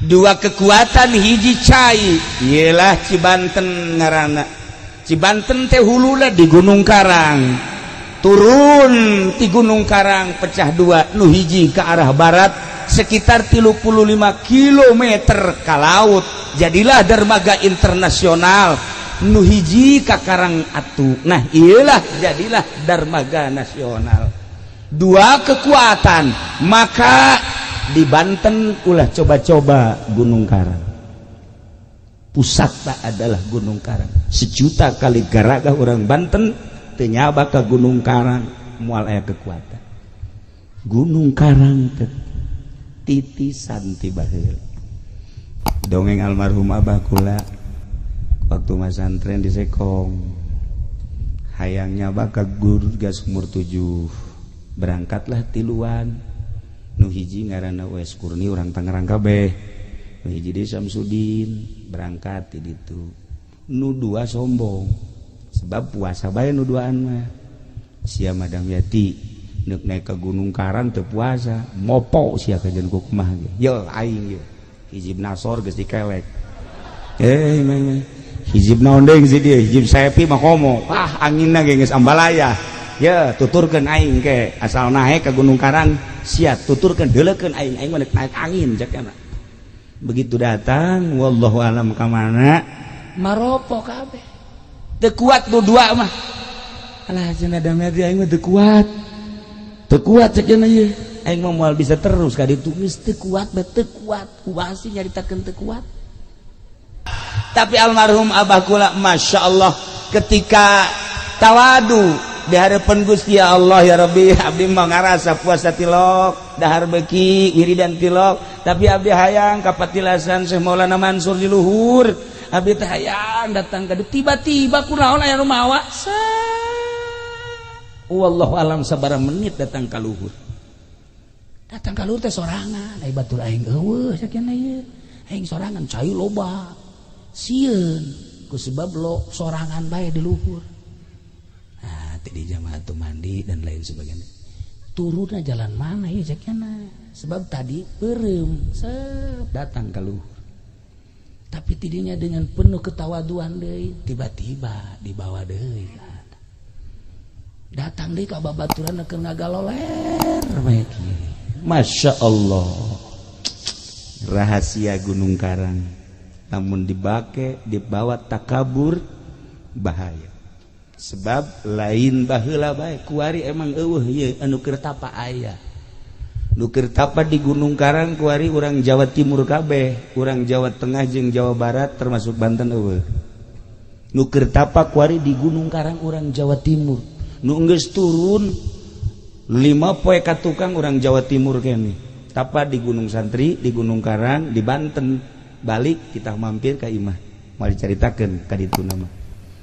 Dua kekuatan hiji cai ialah Cibanten ngaranna. Cibanten teh hulula di Gunung Karang, turun di Gunung Karang pecah dua, nu hiji ke arah barat sekitar 35 km ke laut, jadilah dermaga internasional. Nu hiji ka Karang Atu, nah iyalah jadilah dermaga nasional. Dua kekuatan, maka di Banten ulah coba-coba Gunung Karang. Pusatna adalah Gunung Karang. 1 juta kali garaga orang Banten teu nyaba ka Gunung Karang moal aya kekuatan. Gunung Karang titisan ti baheula. Dongeng almarhum Abah kula waktu masantren di Sekong. Hayangnya baka guru gas umur 7. Berangkatlah tiluan. Nu hiji ngaranna Wes Kurni urang Tangerang kabeh. Nu hiji di Samsudin berangkat di ditu. Nu dua sombong. Sebab puasa bae nu duaan mah. Sia Madam Yati neuk naik ke Gunung Karang teu puasa, mopo sia kajen ku kumaha ge. Ye aing ye. Hijib nasor geus dikelek. Hijib naon deui si dieu? Hijib saepi mah komo. Ah anginna ge geus ambalaya. Ya tuturkan aing ke asal naik ke Gunung Karang siap tuturkan deulekeun aing mah naik angin jakna. Begitu datang wallahu alam ka mana maropo kabeh. Teu kuat nu dua mah. Alah cenah dameti aing mah teu kuat. Teu kuat cenah ieu. Aing mah moal bisa terus ka ditu geus teu kuat teu kuat. Kuasi nyaritakeun teu kuat. Tapi almarhum Abah kula masyaallah ketika tawadu di harapan Gusti ya Allah ya Rabbi, abdi mah ngarasa puasa tilok dahar beki wiridan tilok, tapi abdi hayang ka patilasan Syekh Maulana Mansur di luhur. Abdi teh hayang datang ka tiba-tiba kunaon aya rumawa wallahu alam sabaraha menit datang ka luhur. Datang ka luhur teh sorangan, ai batur aing eueuh sakieu ieu. Aing sorangan cai loba. Sieun ku sebab lo sorangan bae di luhur. Di jamaah mandi dan lain sebagainya. Turunnya jalan mana ya jakna? Sebab tadi perem datang ke luhur. Tapi tidinya dengan penuh ketawaduan deui, tiba-tiba dibawa deui. Datang deui ka babaturan keur ngagaloler bae kieu. Masya Allah. Rahasia Gunung Karang. Namun dibawa takabur bahaya. Sebab lain baheula bae kuari emang eueuh ieu anu keur tapa aya. Nu keur tapa di Gunung Karang kuari urang Jawa Timur kabeh, urang Jawa Tengah jeung Jawa Barat termasuk Banten eueuh. Nu keur tapa kuari di Gunung Karang urang Jawa Timur. Nu geus turun 5 poe ka tukang urang Jawa Timur keneh. Tapa di Gunung Santri, di Gunung Karang, di Banten. Balik kita mampir ka imah. Moal dicaritakeun ka ditu nama.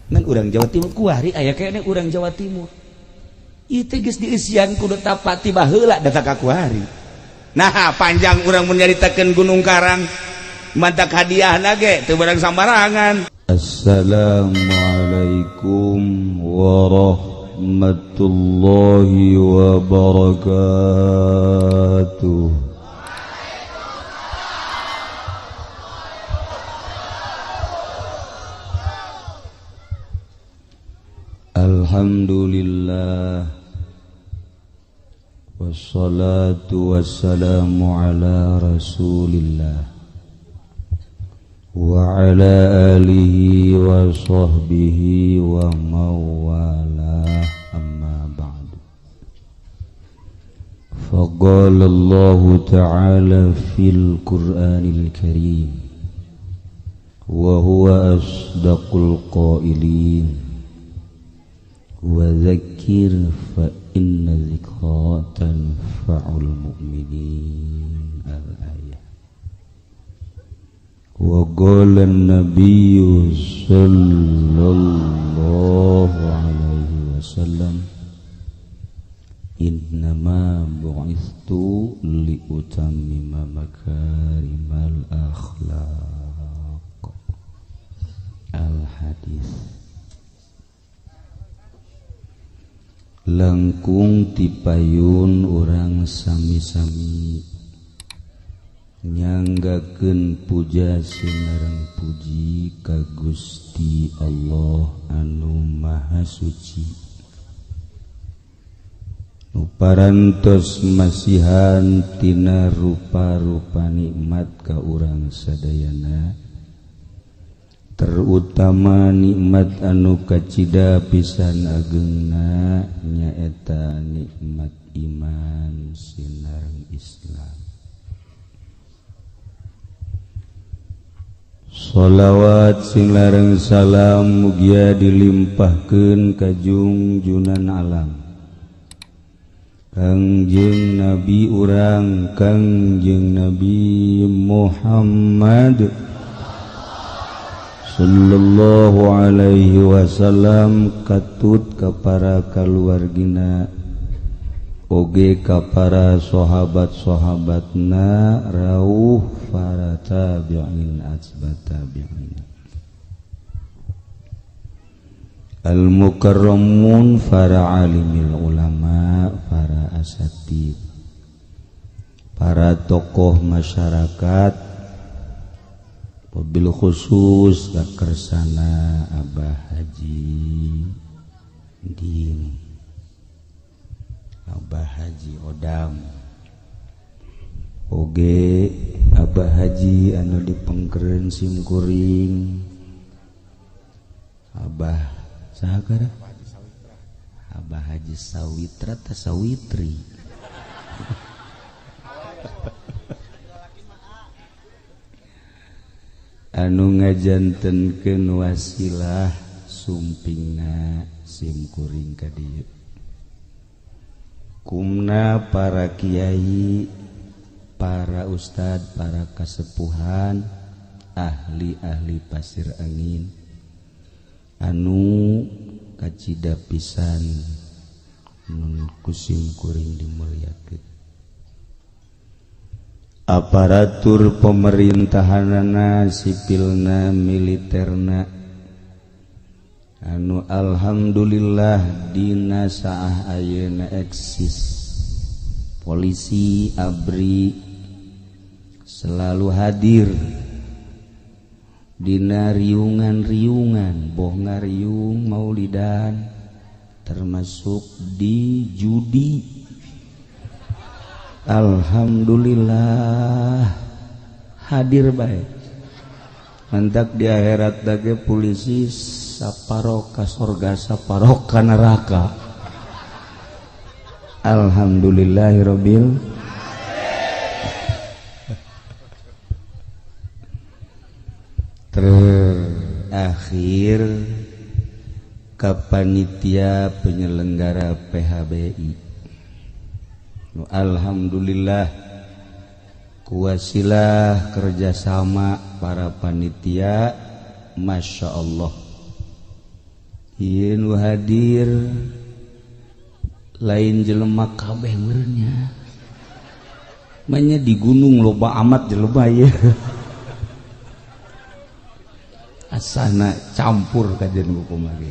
Ngan urang Jawa Timur kuari aya kene urang Jawa Timur. Ieu teh geus dieusian kudu tapati baheula datang ka kuari. Nah, panjang urang mun nyaritakeun Gunung Karang, mantak hadiahna ge teu barang sambarangan. Assalamualaikum warahmatullahi wabarakatuh. Alhamdulillah wassalatu wassalamu ala rasulillah wa ala alihi wa sahbihi wa mawala amma ba'du. Faqala Allah ta'ala fil Qur'anil Karim wa huwa asdaqul qailin wa dzakir fa inna dzikra tanfa'ul mu'minin. Al-ayah. Wa qala an-nabiyyu sallallahu alaihi wasallam innama bu'ithtu li utammima makarimal akhlaq. Al-hadis. Langkung tipayun orang sami-sami nyanggakeun puja sinareng puji ka Gusti Allah anu maha suci nu parantos masihan tina rupa-rupa nikmat ka urang sadayana terutama nikmat anu kacida pisan ageungna nyaeta nikmat iman sinareng Islam. Sholawat sing lareng salam mugia dilimpahkeun ka junjunan alam Kangjeng Nabi urang Kangjeng Nabi Muhammad sallallahu alaihi wasallam katut ka para kaluargina oge ka para sahabat-sahabatna rauh para tabi'in atba tabi'in al-mukarramun para alimil ulama para asatid para tokoh masyarakat wabil khusus kakersana Abah Haji Din Abah Haji Odam oge Abah Haji anu dipengkereun simkuring Abah sahagara Abah Haji Sawitra ta Sawitri anu ngajantenkeun wasilah sumpingna simkuring ka dieu kumna para kiai para ustad para kasepuhan ahli-ahli pasir angin anu kacida pisan mun kusim kuring dimulyakeun aparatur pemerintahanana sipilna militerna anu alhamdulillah dina saah ayeuna eksis polisi ABRI selalu hadir dina riungan-riungan boh ngariung maulidan termasuk di judi. Alhamdulillah hadir baik mantak di akhirat dage polisi saparo ka sorga saparo ka neraka. Alhamdulillahirabbil terakhir kapanitia penyelenggara PHBI alhamdulillah kuasilah kerjasama para panitia masya Allah ieu nu hadir lain jelema kabeh meureunnya manya di gunung loba amat jelema ieu asana campur kajen hukum lagi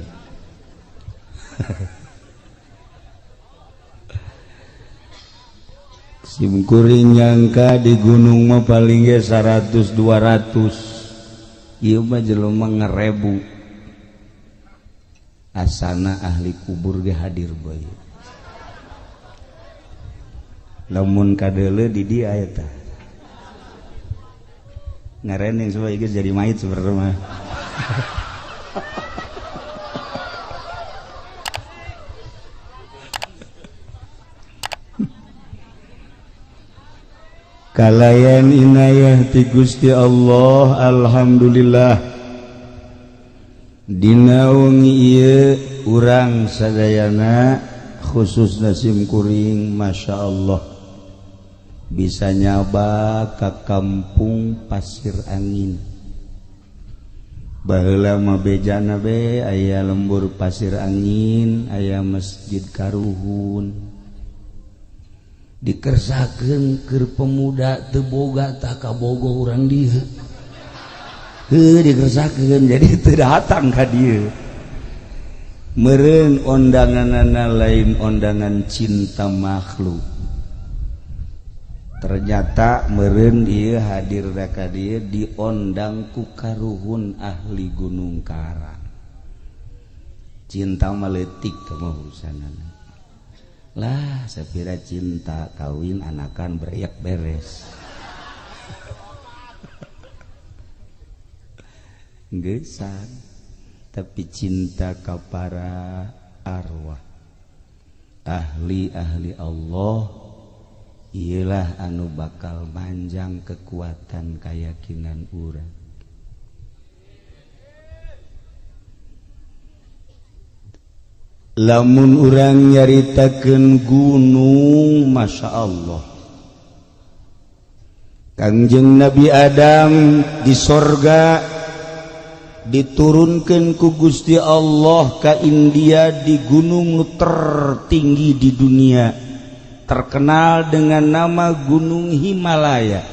simkuring nyangka di gunung mah paling ge 100-200 ieu mah jelema ngarebu asana ahli kubur ge hadir bae lamun kadeuleu di dieu aya tah ngareneng supaya geus jadi mayit sebenarnya mah kalayan inayah ti Gusti Allah alhamdulillah dina wengi ieu urang sadayana khususna simkuring masya Allah bisa nyaba ka kampung Pasir Angin baheula mah bejana be aya lembur Pasir Angin aya Masjid Karuhun dikersakeun keur pemuda teu boga tak kabogo urang dieu dikersakeun jadi teu datang ka dieu meureun ondanganana lain ondangan cinta makhluk ternyata meureun ieu hadir ka dieu diondang ku karuhun ahli Gunung Karang. Cinta maletik mah urusanana. Lah sapira cinta kawin anakan bereyak beres. Gesan tapi cinta ka para arwah ahli-ahli Allah ialah anu bakal manjang kekuatan keyakinan urang. Lamun urang nyaritakeun gunung, masya Allah, Kangjeng Nabi Adam di sorga diturunkan ku Gusti Allah ka India di gunung nu tertinggi di dunia, terkenal dengan nama Gunung Himalaya.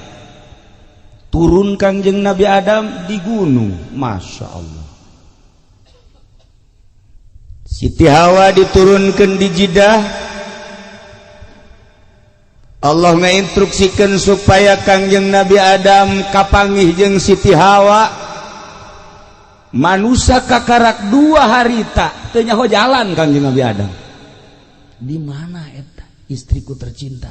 Turun Kangjeng Nabi Adam di gunung, masya Allah. Siti Hawa diturunkan di Jeddah. Allah ngainstruksikan supaya Kangjeng Nabi Adam kapanggih jeung Siti Hawa. Manusia kakarak 2 harita teu nyaho jalan Kangjeng Nabi Adam. Di mana eta istriku tercinta?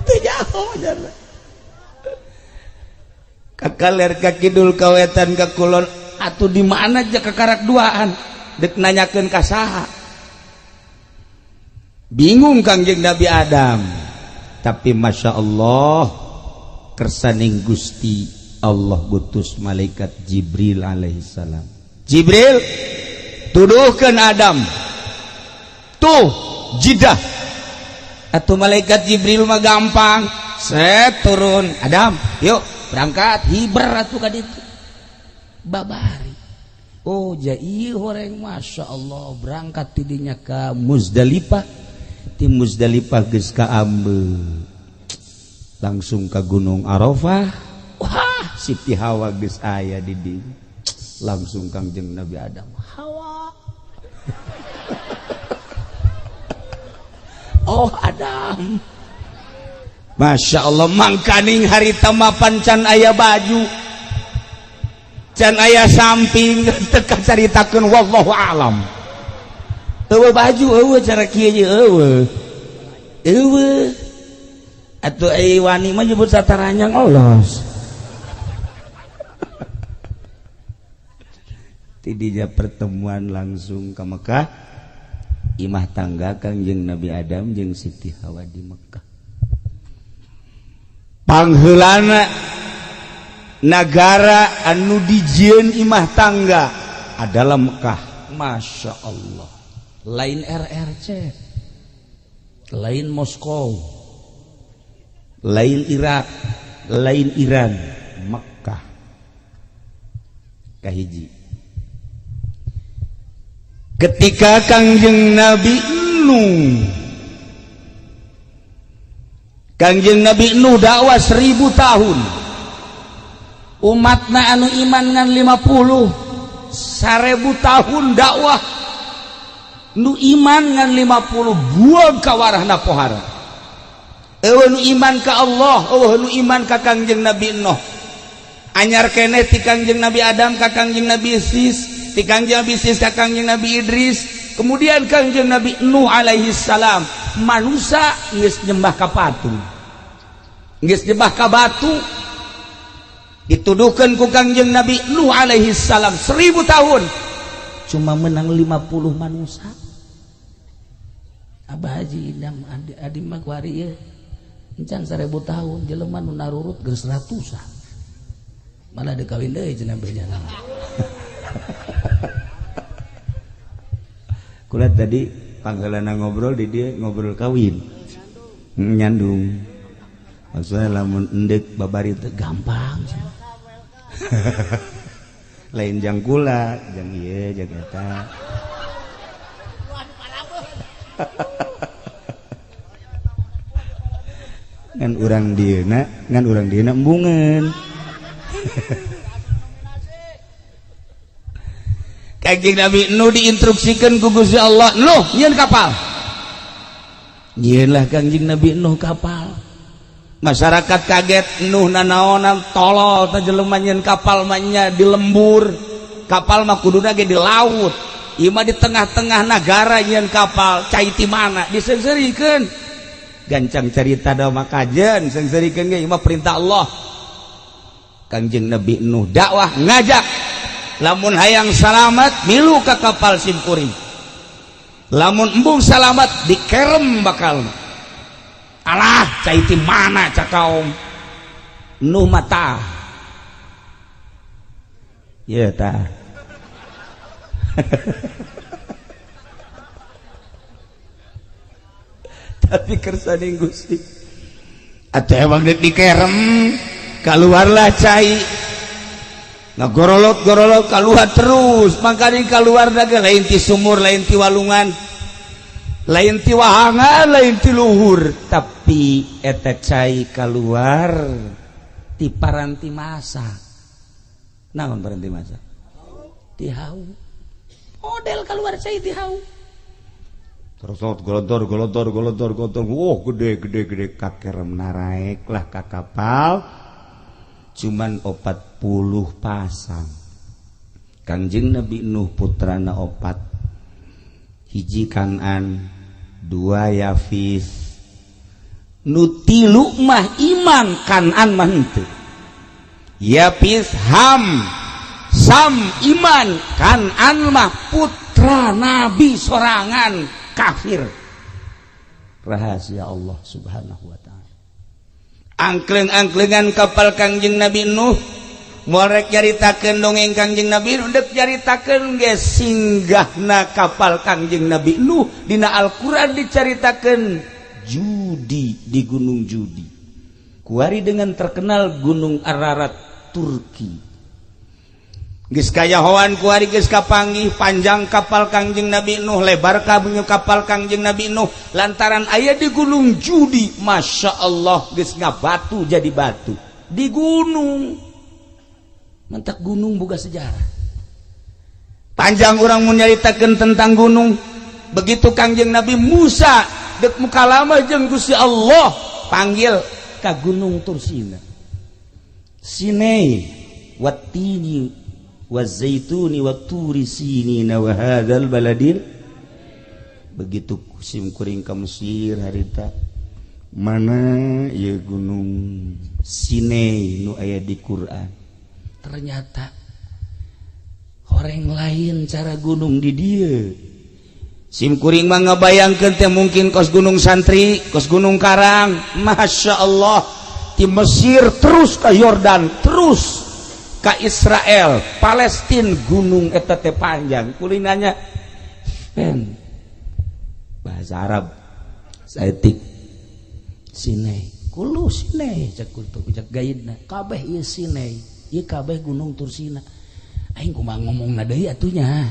Teu nyaho jalan. Kakaler ka kidul ka wetan ka kulon, atuh di mana aja kakarak 2an dek nanyakeun ka saha. Bingung Kangjeng Nabi Adam. Tapi masya Allah kersaning Gusti Allah butus malaikat Jibril alaihissalam. Jibril tuduhkan Adam, tuh Jeddah. Atuh malaikat Jibril mah gampang, set turun Adam, yuk berangkat hiber atuh ka ditu babari. Oh jai horeng, masya Allah, berangkat tidinya ke Muzdalifah. Di Muzdalifah geus ka Ambe, langsung ke Gunung Arafah. Wah, Siti Hawa geus aya di dieu. Langsung Kangjeng Nabi Adam, Hawa. Oh Adam. Masya Allah, mangkaning harita mapan can aya baju, can aya samping, teka caritakeun wallahu alam. Eueuh baju, eueuh cara kieu ye eueuh. Eueuh. Atuh ai wani mah nyebut sataranyang olos. Tidinya pertemuan langsung ke Mekah, imah tangga Kangjeng Nabi Adam jeung Siti Hawa di Mekah. Pangheulana negara anu dijieun imah tangga adalah Mekah. Masya Allah, lain RRC, lain Moskow, lain Irak, lain Iran, Mekah kahiji. Ketika Kangjeng Nabi Nuh, Kangjeng Nabi Nuh dakwah 1000 tahun, umatna anu iman ngan 50, 1000 tahun dakwah, nu iman ngan 50 buang kawarahna pohara. Eueuh nu iman ka Allah, eueuh nu iman ka Kangjeng Nabi Nuh. Anyar keneh ti Kangjeng Nabi Adam ka Kangjeng Nabi Sis, ti Kangjeng Nabi Sis ka Kangjeng Nabi Idris, kemudian Kangjeng Nabi Nuh alaihi salam. Manusia geus nyembah ka patung, geus nyembah ka batu, dituduhkeun ku Kangjeng Nabi Nuh alaihi salam 1000 tahun cuma menang 50 manusia. Abah Haji Idam adi mah kuari ieu encan 1000 tahun jelema nu narurut geus ratusan, malah dikawin deui cenah bejalan. Kula tadi panggalana ngobrol di dia ngobrol kawin nyandung, maksudnya lamun endek babari teh gampang. Lain jang kula, jang ieu jang eta. Ngan urang dieuna embungeun. Kangjeng Nabi Nuh diinstruksikan ku Gusti Allah, Nuh nyieun kapal. Nyeunlah Kangjeng Nabi Nuh kapal. Masyarakat kaget, Nuh nanaonan tolol teh jelema nyeun kapal mah nya di lembur. Kapal mah kuduna ge di laut. Ieu mah di tengah-tengah nagara nyeun kapal, cai ti mana diseungseurikeun. Gancang cerita da makajeun seungseurikeun ge ieu mah perintah Allah. Kangjeng Nabi Nuh dakwah ngajak lamun hayang salamat milu ka kapal simkuring. Lamun embung salamat dikerem bakal. Alah cai ti mana cakaom Nuh mata. Ye tah. Tapi kersane Gusti. Atuh emang deuk dikerem keluarlah cai. Ngagorolot-gorolot keluar terus. Makanya keluar daga lain ti sumur, lain ti walungan, lain ti wahangan, lain ti luhur. Tapi eta cai keluar ti paranti masa. Naon paranti masa? Ti hau. Model keluar cai ti hau. Terus golontor. Oh gede kakerem naraek lah ka kapal. Cuman 40 pasang. Kangjeng Nabi Nuh putrana 4. Hiji Kan'an, 2 Yafis. Nu 3 mah iman, Kan'an mah henteu. Yafis Ham, Sam iman, Kan'an mah putra Nabi sorangan kafir. Rahasia Allah Subhanahu wa ta'ala. Angkleng-angklengan kapal Kangjeng Nabi Nuh morek nyaritakeun dongeng Kangjeng Nabi Nuh deuk nyaritakeun ge singgahna kapal Kangjeng Nabi Nuh dina Al-Qur'an dicaritakeun judi di Gunung Judi. Kuari dengan terkenal Gunung Ararat Turki. Geus kayahoan kuari geus kapanggih panjang kapal Kangjeng Nabi Nuh, lebar kabunyu kapal Kangjeng Nabi Nuh lantaran aya di Gunung Judi. Masya Allah geus ngabatu jadi batu di gunung. Mentak gunung boga sejarah. Panjang urang mun nyaritakeun tentang gunung. Begitu Kangjeng Nabi Musa deuk mukalama jeung Gusti Allah panggil ka Gunung Tursina. Sinai wattini wazaituni waturi sinina wa hadzal baladil. Begitu sim kuring ka Mesir harita mana ieu gunung Sinai nu aya di Quran. Ternyata horeng lain cara gunung di dieu. Sim kuring mah ngabayangkeun teh mungkin kos gunung Santri, kos gunung Karang. Masya Allah di Mesir terus ka Yordan terus ka Israel, Palestina, gunung eta teh panjang. Kulinanya pen bahasa Arab saeutik Sinai. Kulo Sinai cak kultu cak gaidna. Kabeh ieu Sinai, ieu kabeh gunung Tursina. Aing kumaha ngomongna deui atunya.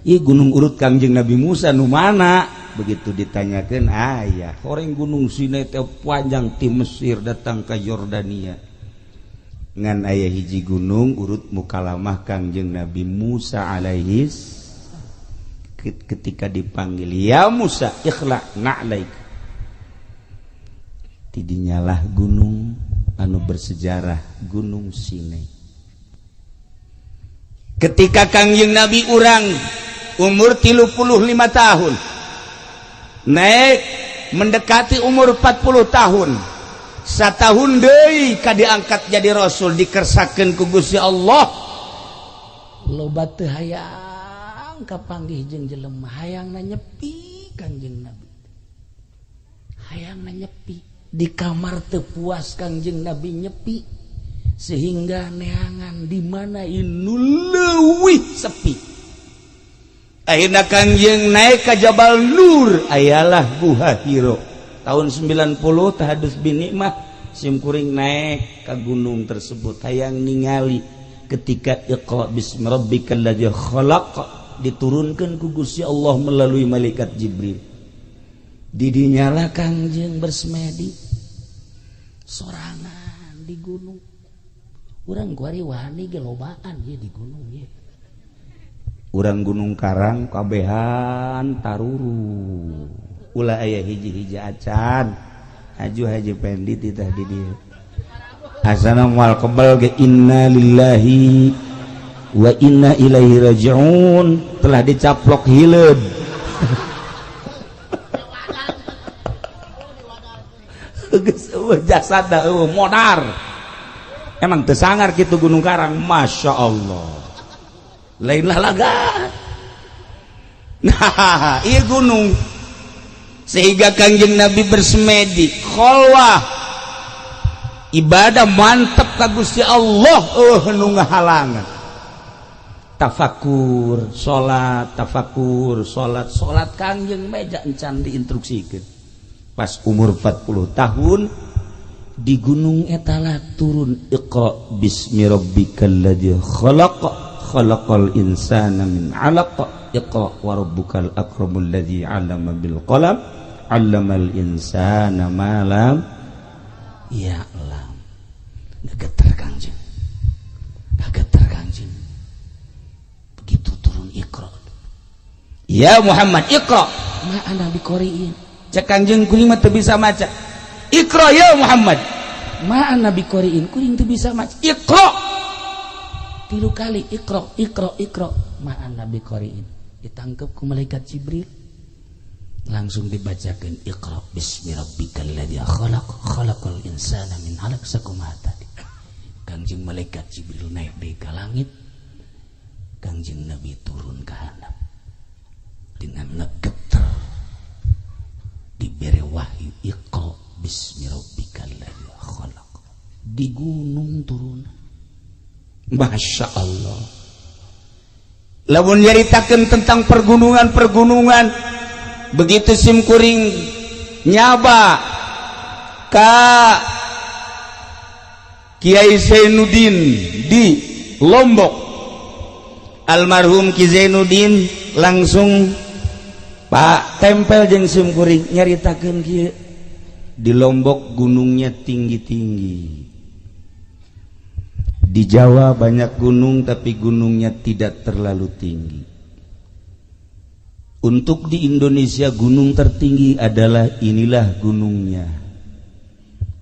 Ieu gunung urut Kangjeng Nabi Musa nu mana? Begitu ditanyakeun aya horeng gunung Sinai teh panjang ti Mesir datang ka Yordania. Ngan ayah hiji gunung urut mukalamah Kangjeng Nabi Musa alaihis ketika dipanggil ya Musa ikhla na'laik. Tidinyalah gunung anu bersejarah Gunung Sinai. Ketika Kangjeng Nabi urang umur 35 tahun naik mendekati umur 40 tahun. Satahun deui ka diangkat jadi rasul dikersakeun ku Gusti Allah. Loba teu hayang kapanggih jeung jelema, hayangna nyepi Kangjeng Nabi. Hayangna nyepi di kamar teu puas Kangjeng Nabi nyepi sehingga neangan di mana inu leuwih sepi. Akhirna Kangjeng naik ka Jabal Nur, ayalah Guha Hiro. Tahun 90 tahadus bini mah sim kuring naik ke gunung tersebut hayang ningali ketika Iqra bismi rabbikal ladzi khalaq diturunkan ku Gusti Allah melalui malaikat Jibril. Didinyalah Kangjeng bersemedi sorangan di gunung. Urang kuari wani ge lobaan ye di gunung ye. Urang Gunung Karang kabehan taruru. ulah aya hiji-hiji acan aju haji pendit tah di dieu asana moal kebal ge inna lillahi wa inna ilaihi rajiun telah dicaplok hileud geus jasada modar emang teu sangar kitu Gunung Karang Masya Allah lain lah laga nah ieu gunung sehingga Kangjeng Nabi bersemedi kholwah ibadah mantep ka Gusti Allah nu ngahalangan tafakur salat Kangjeng meja encan diinstruksikeun pas umur 40 tahun di gunung etalah turun Iqra bismi rabbikal ladzi khalaq khalaqal insana min 'alaq Iqra wa rabbukal akramul ladzi 'allama bil qalam 'allamal insana ma lam ya'lam. Gegeter Kangjeng begitu turun Iqra ya Muhammad Iqra ma ana biqoriin cek Kangjeng kuring mah teu bisa maca Iqra ya Muhammad ma ana biqoriin kuring teu bisa maca Iqra 3 kali Iqra ma ana biqoriin ditangkep ku malaikat Jibril langsung dibacakeun Iqra bismi rabbikal ladzi khalaq khalaqal insana min 'alaq sakumaha tadi Kangjeng malaikat Jibril naik deui ka langit Kangjeng Nabi turun ka handap dengan ngegeter diberi wahyu Iqra bismi rabbikal ladzi khalaq di gunung turun Masya Allah lamun nyaritakeun tentang pergunungan begitu simkuring nyaba ka Kiai Zainuddin di Lombok almarhum Ki Zainuddin langsung Pak tempel jeung simkuring nyaritakeun kieu di Lombok gunungnya tinggi-tinggi di Jawa banyak gunung tapi gunungnya tidak terlalu tinggi untuk di Indonesia gunung tertinggi adalah inilah gunungnya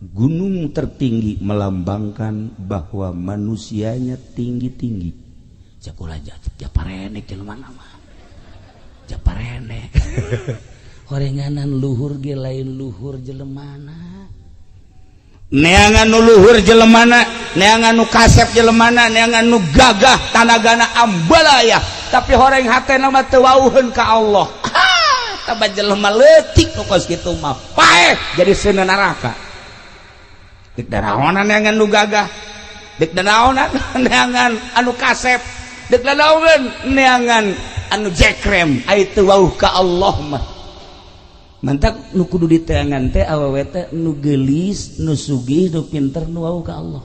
gunung tertinggi melambangkan bahwa manusianya tinggi-tinggi Japura Japarene jelema nama Japarene horenganan luhur ge lain luhur jelemana neangan nu luhur jelemana neangan nu kasep jelemana neangan nu gagah tanagana ambalaya tapi horeng hatena mah teu wauheun ka Allah tabah jelema leutik nu kos kitu mah paeh jadi seueur neraka dik daraonan neangan nu gagah dik daraonan neangan anu kasep dik daraonan neangan anu jekrem ai teu wauh ka Allah mah mantak nu kudu diteangan teh awewe teh nu geulis nu sugih nu pinter nu wauh ka Allah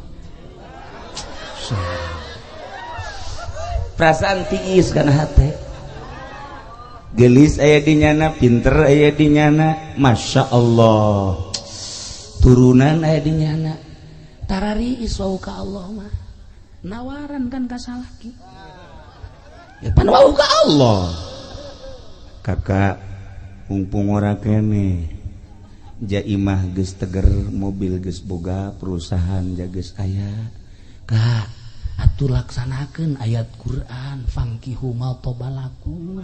perasaan tiis kana hate geulis aya di nyana pinter aya di nyana Masya Allah turunan aya di nyana tarariis wauh ka Allah mah nawaran kan ka salaki ya pan wauh ka Allah kakak mumpung ora kene jaimah geus teger mobil geus boga perusahaan geus aya kak atuh laksanakeun ayat Quran fankihu ma tobalakum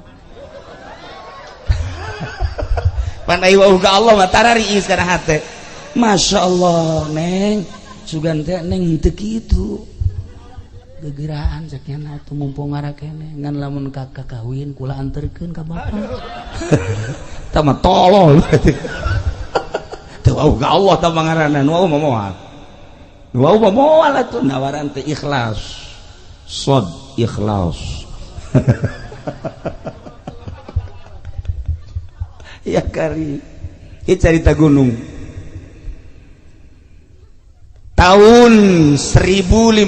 pan aya wauh ka Allah mah tarariis kana hate Masya Allah neng sugan teh neng teu kitu gegeraan sakena atuh mumpung ngara kene ngan lamun kakak kawin kula anterkeun ka bapak tah mah tolol teu wauh ka Allah tah pangaranna nu wauh moal atuh nawaran teh ikhlas sod ikhlas ya kari ieu carita gunung tahun 1526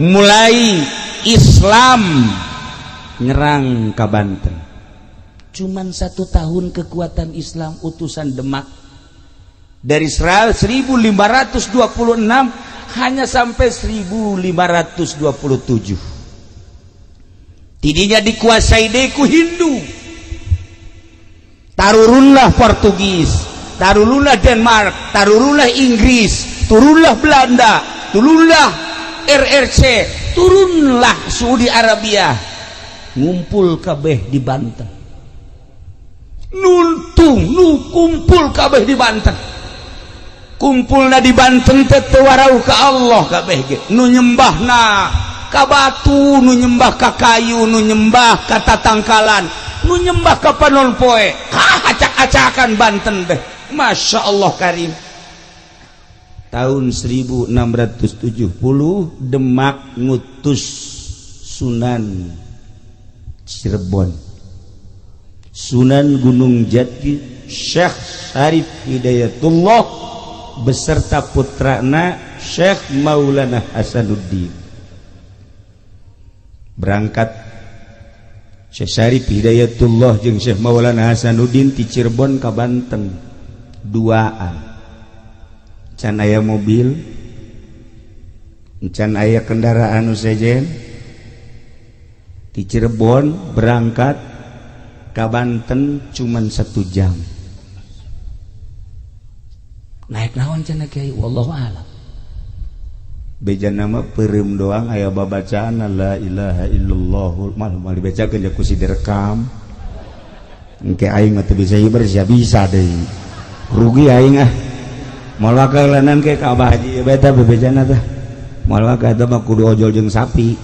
mulai Islam nyerang ka Banten cuman 1 tahun kekuatan Islam utusan Demak dari 1526 hanya sampai 1527 tidinya dikuasai deku Hindu tarurunlah Portugis, tarurunlah Denmark, tarurunlah Inggris, turunlah Belanda, turunlah RRC, turunlah Saudi Arabia, ngumpul kabeh di Banten, nuntung nu kumpul kabeh di Banten, kumpulna di Banten teh teu warau ka Allah kabeh ge, nu nyembahna ka batu, nu nyembah ka kayu, nu nyembah ka tatangkalan, nu nyembah ka panon poe, acak-acakan Banten teh. Masya Allah karim. Tahun 1670 Demak ngutus Sunan Cirebon, Sunan Gunung Jati, Syekh Syarif Hidayatullah beserta putrana Syekh Maulana Hasanuddin. Berangkat Syekh Syarif Hidayatullah jeung Syekh Maulana Hasanuddin ti Cirebon ka Banten duaan. Can aya mobil, can aya kendaraan nu sejen. Ti Cirebon berangkat ka Banten cuman 1 jam. Naik naon cenah Kiai? Wallahu a'lam. Beja nama peureum doang aya babacaan la ilaha illallah, malah dibacakeun ya ku si direkam. Engke aing mah teu bisa hiber sia bisa deui. Rugi aing ah. Moal wakalanan ke ka Abah Haji beta bebejana teh. Moal waka eta mah kudu ojol jeung sapi.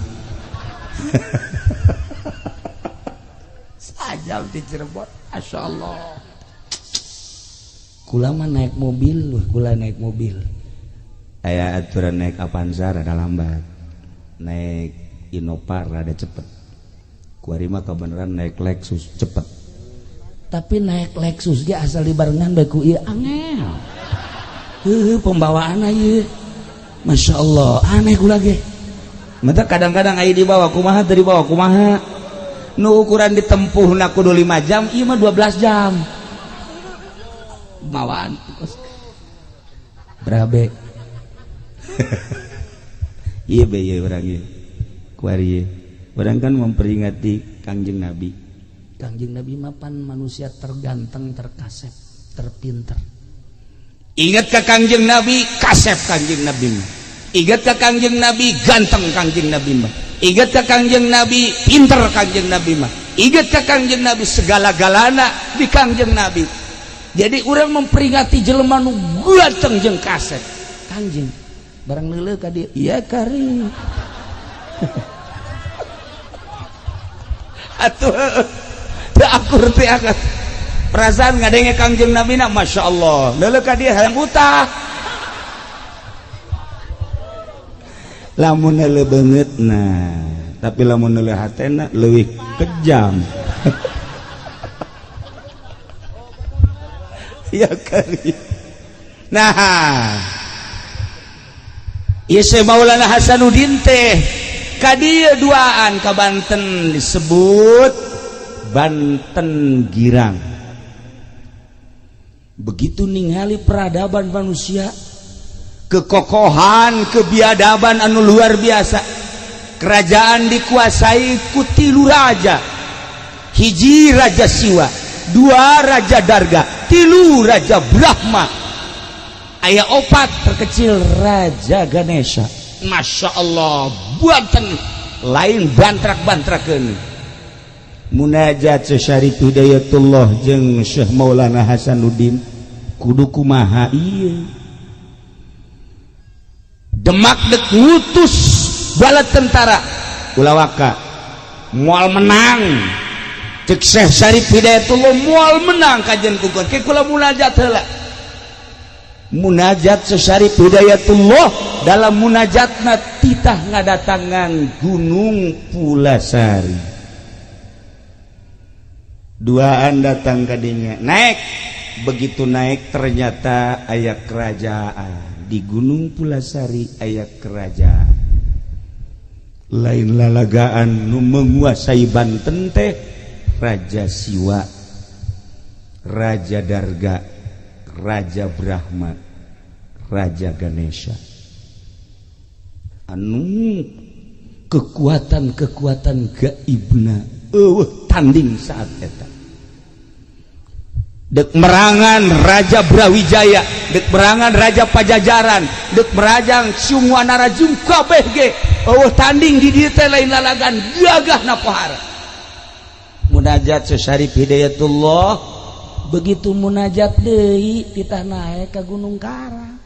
Sajam di Cirebon, masyaallah. Kula mah naik mobil, kula naik mobil. Aya aturan naik Avanza rada lambat, naik Innova rada cepet, kuari mah kebenaran naik Lexus cepet. Tapi naik Lexus ge asal dibarengan bae ku ieu angel. Pembawaanna ieu Masya Allah aneh kula ge. Mata kadang-kadang aya dibawa kumaha teu dibawa kumaha. Nu ukuran ditempuhna kudu 5 jam, ieu mah 12 jam. Bawaan berabe. Iya be ya orang ya, kuari orang kan memperingati Kangjeng Nabi. Kangjeng Nabi mapan manusia terganteng, terkasep, terpinter. Ingat ke Kangjeng Nabi, kasep Kangjeng Nabi mah. Ingat ke Kangjeng Nabi, ganteng Kangjeng Nabi mah. Ingat ke Kangjeng Nabi, pinter Kangjeng Nabi mah. Ingat ke Kangjeng Nabi, segala-galana di Kangjeng Nabi. Jadi orang memperingati jelema nu ganteng jeung kasep. Kangjeng barang leuleuh ka dieu, iya kari. Atuh teu akur teh angkat. Perasaan ngadenge Kangjeng Nabi na Masya Allah. Leuleuh ka dieu hayang utah. Lamun leuleuh beungeutna, tapi lamun leuleuh hatena leuwih kejam. Iya kari. Nah, ieu Syekh Maulana Hasanuddin teh ka dieu duaan ka Banten disebut Banten Girang. Begitu ningali peradaban manusia, kekokohan, kebiadaban anu luar biasa. Kerajaan dikuasai ku 3 raja. 1 Raja Siwa, 2 Raja Darga, 3 Raja Brahma, aya 4 terkecil Raja Ganesha. Masya Allah, buatan lain bantrak-bantrakeun. Munajat Syekh Syarif Hidayatullah jeung Syekh Maulana Hasanuddin kudu kumaha ieu. Demak dek ngutus bala tentara ulawaka moal menang. Cek Syekh Syarif Hidayatullah moal menang kajian kukuan ke kula munajat heula. Munajat Syekh Syarif Hidayatullah dalam munajatna titah ngadatangan Gunung Pulasari. Duaan datang ka dinya, naik. Begitu naik ternyata aya kerajaan di Gunung Pulasari, aya kerajaan. Lain lalagaan nu menguasai Banten teh Raja Siwa, Raja Darga, Raja Brahma, Raja Ganesha. Anu kekuatan gaibna tanding saat eta. dek merangan Raja Brawijaya, dek merangan Raja Pajajaran, dek merajang semua narajum kabeh ge eueuh tanding di dieu teh lain lalagan gagahna pohara. Munajat Syekh Hidayatullah begitu munajat deui kita naik ke Gunung Karang.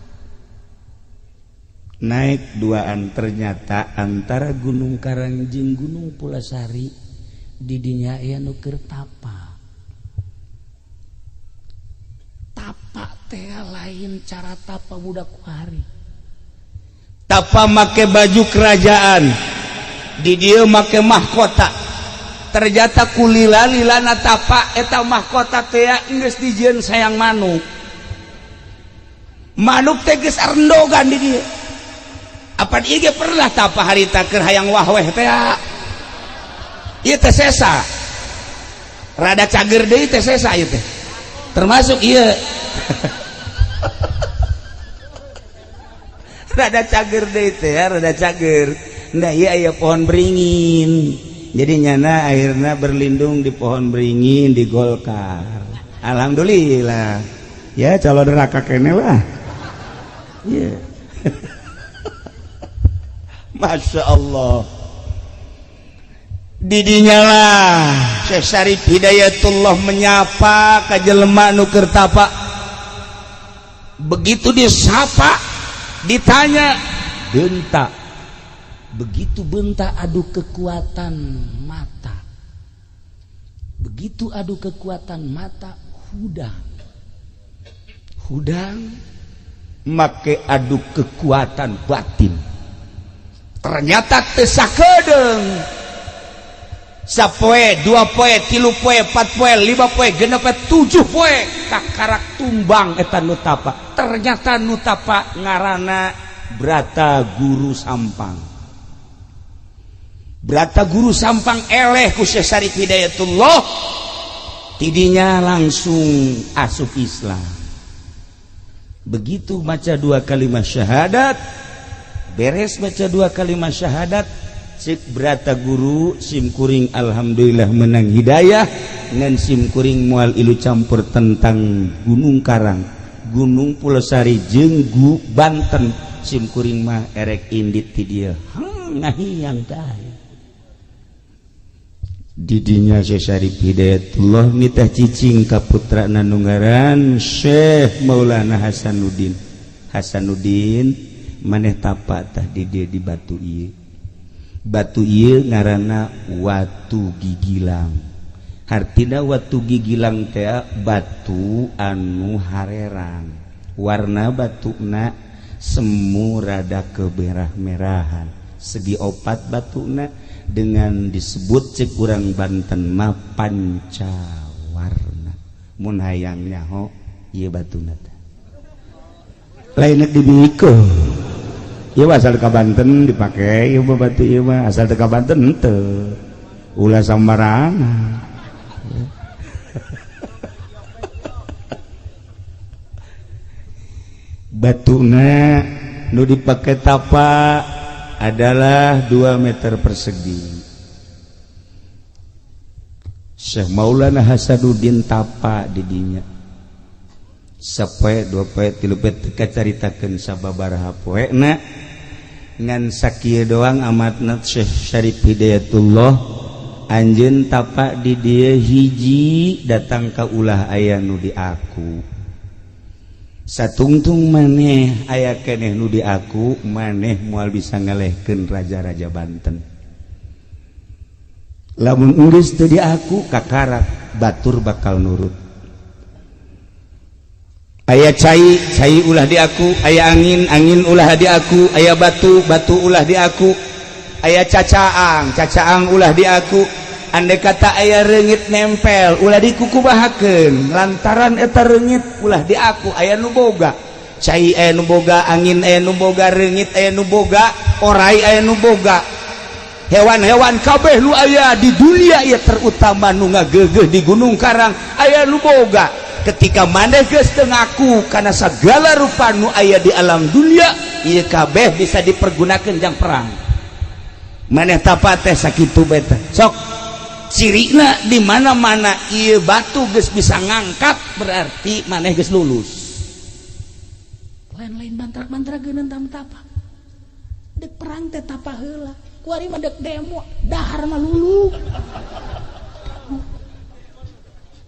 Naik duaan, ternyata antara Gunung Karang jeung Gunung Pulasari di dinya aya nu keur tapa. Tapa teh lain cara tapa budak kuari. Tapa make baju kerajaan, di dieu make mahkota. Ternyata kulila-lilana tapa eta mahkota teh geus dijieun sayang manuk. Manuk teh geus arendogan di dieu. Apa ieu ge pernah tapa harita keur hayang wahweh teh. Ieu teh sesa. Rada cager deui teh sesa ieu teh. Termasuk ieu. Rada cager deui teh, rada cager. Nah ieu aya pohon beringin. Jadi nyana akhirnya berlindung di pohon beringin di Golkar. Alhamdulillah. Ya calon neraka kene lah. Ya. Masya Allah. Didinya lah Syekh Syarif Hidayatullah menyapa ka jelema nu keur tapa. Begitu disapa, ditanya, "Benta." Begitu benta adu kekuatan mata, begitu adu kekuatan mata hudang make adu kekuatan batin. Ternyata teu sakedeung sapoe, 2 poe, 3 poe, 4 poe, 5 poe, 6 poe, 7 poe kakarak tumbang eta nu tapa. Ternyata nu tapa ngaranna Brata Guru Sampang. Brata Guru Sampang eleh ku Syekh Syarif Hidayatullah, tidinya langsung asup Islam. Begitu baca 2 kalimat syahadat, beres baca 2 kalimat syahadat, cik Brata Guru simkuring alhamdulillah menang hidayah, ngan simkuring moal ilu campur tentang Gunung Karang, Gunung Pulasari jeung Banten, simkuring mah erek indit ti dieu. Ngahiyang tah. Didinya Syekh Syarif Hidayatullah nitah cicing ka putrana nu ngaran Syekh Maulana Hasanuddin. Hasanuddin maneh tapa tah di dieu di batu ieu. Batu ieu ngaranna Watu Gigilang. Hartina Watu Gigilang teh batu anu harerang. Warna batuna semu rada kemerah-merahan. Segi opat batuna dengan disebut cek urang Banten mah pancawarna. Mun hayang nyaho ieu batuna teh lain dibikeun. Ieu asal ka Banten dipake ieu batu ieu mah asal teh ka Banten henteu. Ulah sambarangan. Batuna nu dipake tapa adalah 2 meter persegi. Syekh Maulana Hasanuddin tapa di dinya. Sapoe 2 poe 3 poe teu caritakeun sababaraha poena ngan sakieu doang amatna Syekh Syarif Hidayatullah anjeun tapa di dieu hiji datang ka ulah aya nu di aku. Satungtung maneh aya keneh nu di aku, maneh moal bisa ngalehkeun raja-raja Banten. Lamun geus teu di aku kakarak batur bakal nurut. Aya cai ulah di aku, aya angin ulah di aku, aya batu ulah di aku, aya cacaang ulah di aku. Andai kata aya reungit nempel ulah dikukubahakeun lantaran eta reungit ulah di aku. Aya nu boga cai, aya nu boga angin, aya nu boga reungit, aya nu boga orai, aya nu boga hewan-hewan kabeh nu aya di dunia ieu terutama nu ngageugeuh di Gunung Karang aya nu boga. Ketika maneh geus teu ngaku kana sagala rupa nu aya di alam dunia ieu kabeh bisa dipergunakeun jang perang. Maneh tapa teh sakitu bae teh sok cirina di mana-mana ieu batu geus bisa ngangkat berarti maneh geus lulus. Lain-lain bantrak-bantrak geuneun tapa dek perang teh tapa heula kuari mah dek demo dahar mah lulu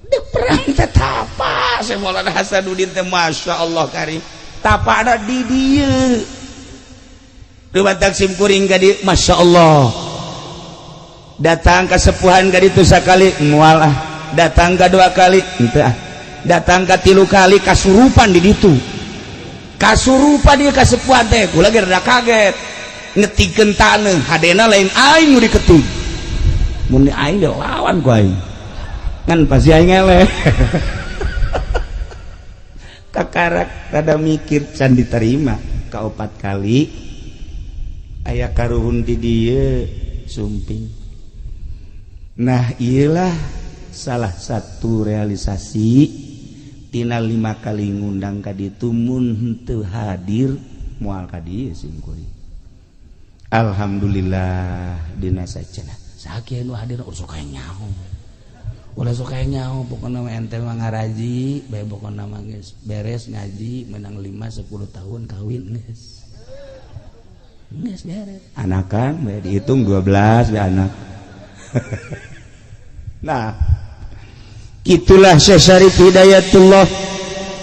dek perang teh tapa Syekh Maulana Hasanuddin teh Masya Allah karim tapa ada di dieu Dewan Taksim kuring ka dieu Masya Allah datang ke sepuhan ka ditu sakali moal datang ka 2 kali henteu datang ka 3 kali kasurupan di ditu kasurupan dia kasepuhan teh kula ge rada kaget ngetikeun taneuh hadena lain aing nu diketuj mun aing ge lawan ku aing ngan pasti aing eleh kakarak rada mikir can diterima ka 4 kali aya karuhun di dieu sumping. Nah iyalah salah satu realisasi tina 5 kali ngundang ka ditu mun henteu hadir moal ka dieu simkuring. Alhamdulillah dina sacenah. Sakieu nu hadir sok aya nyaho. Ulah sok aya nyaho pokona mah ente mah ngaraji, bae pokona mah geus beres ngaji menang 5 10 tahun kawin geus. Geus beres. Anakan bae dihitung 12 bae anak. Nah itulah Syekh Syarif Hidayatullah.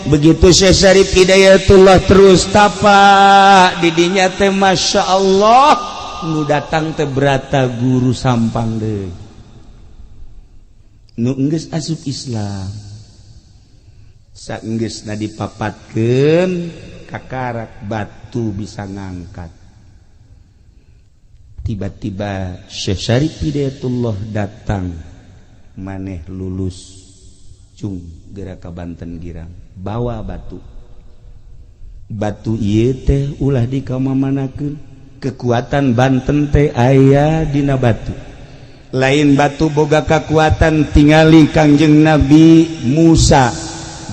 Begitu Syekh Syarif Hidayatullah terus tapa didinya teh Masya Allah nu datang teh berata guru sampang deui nu geus asup Islam saenggeusna dipapatkeun kakarak batu bisa ngangkat. Tiba-tiba Syekh Syarif Hidayatullah datang maneh lulus gerak ke Banten girang bawa batu ieu teh ulah dikamamanakeun kekuatan Banten teh aya dina batu lain batu boga kekuatan tingali Kangjeng Nabi Musa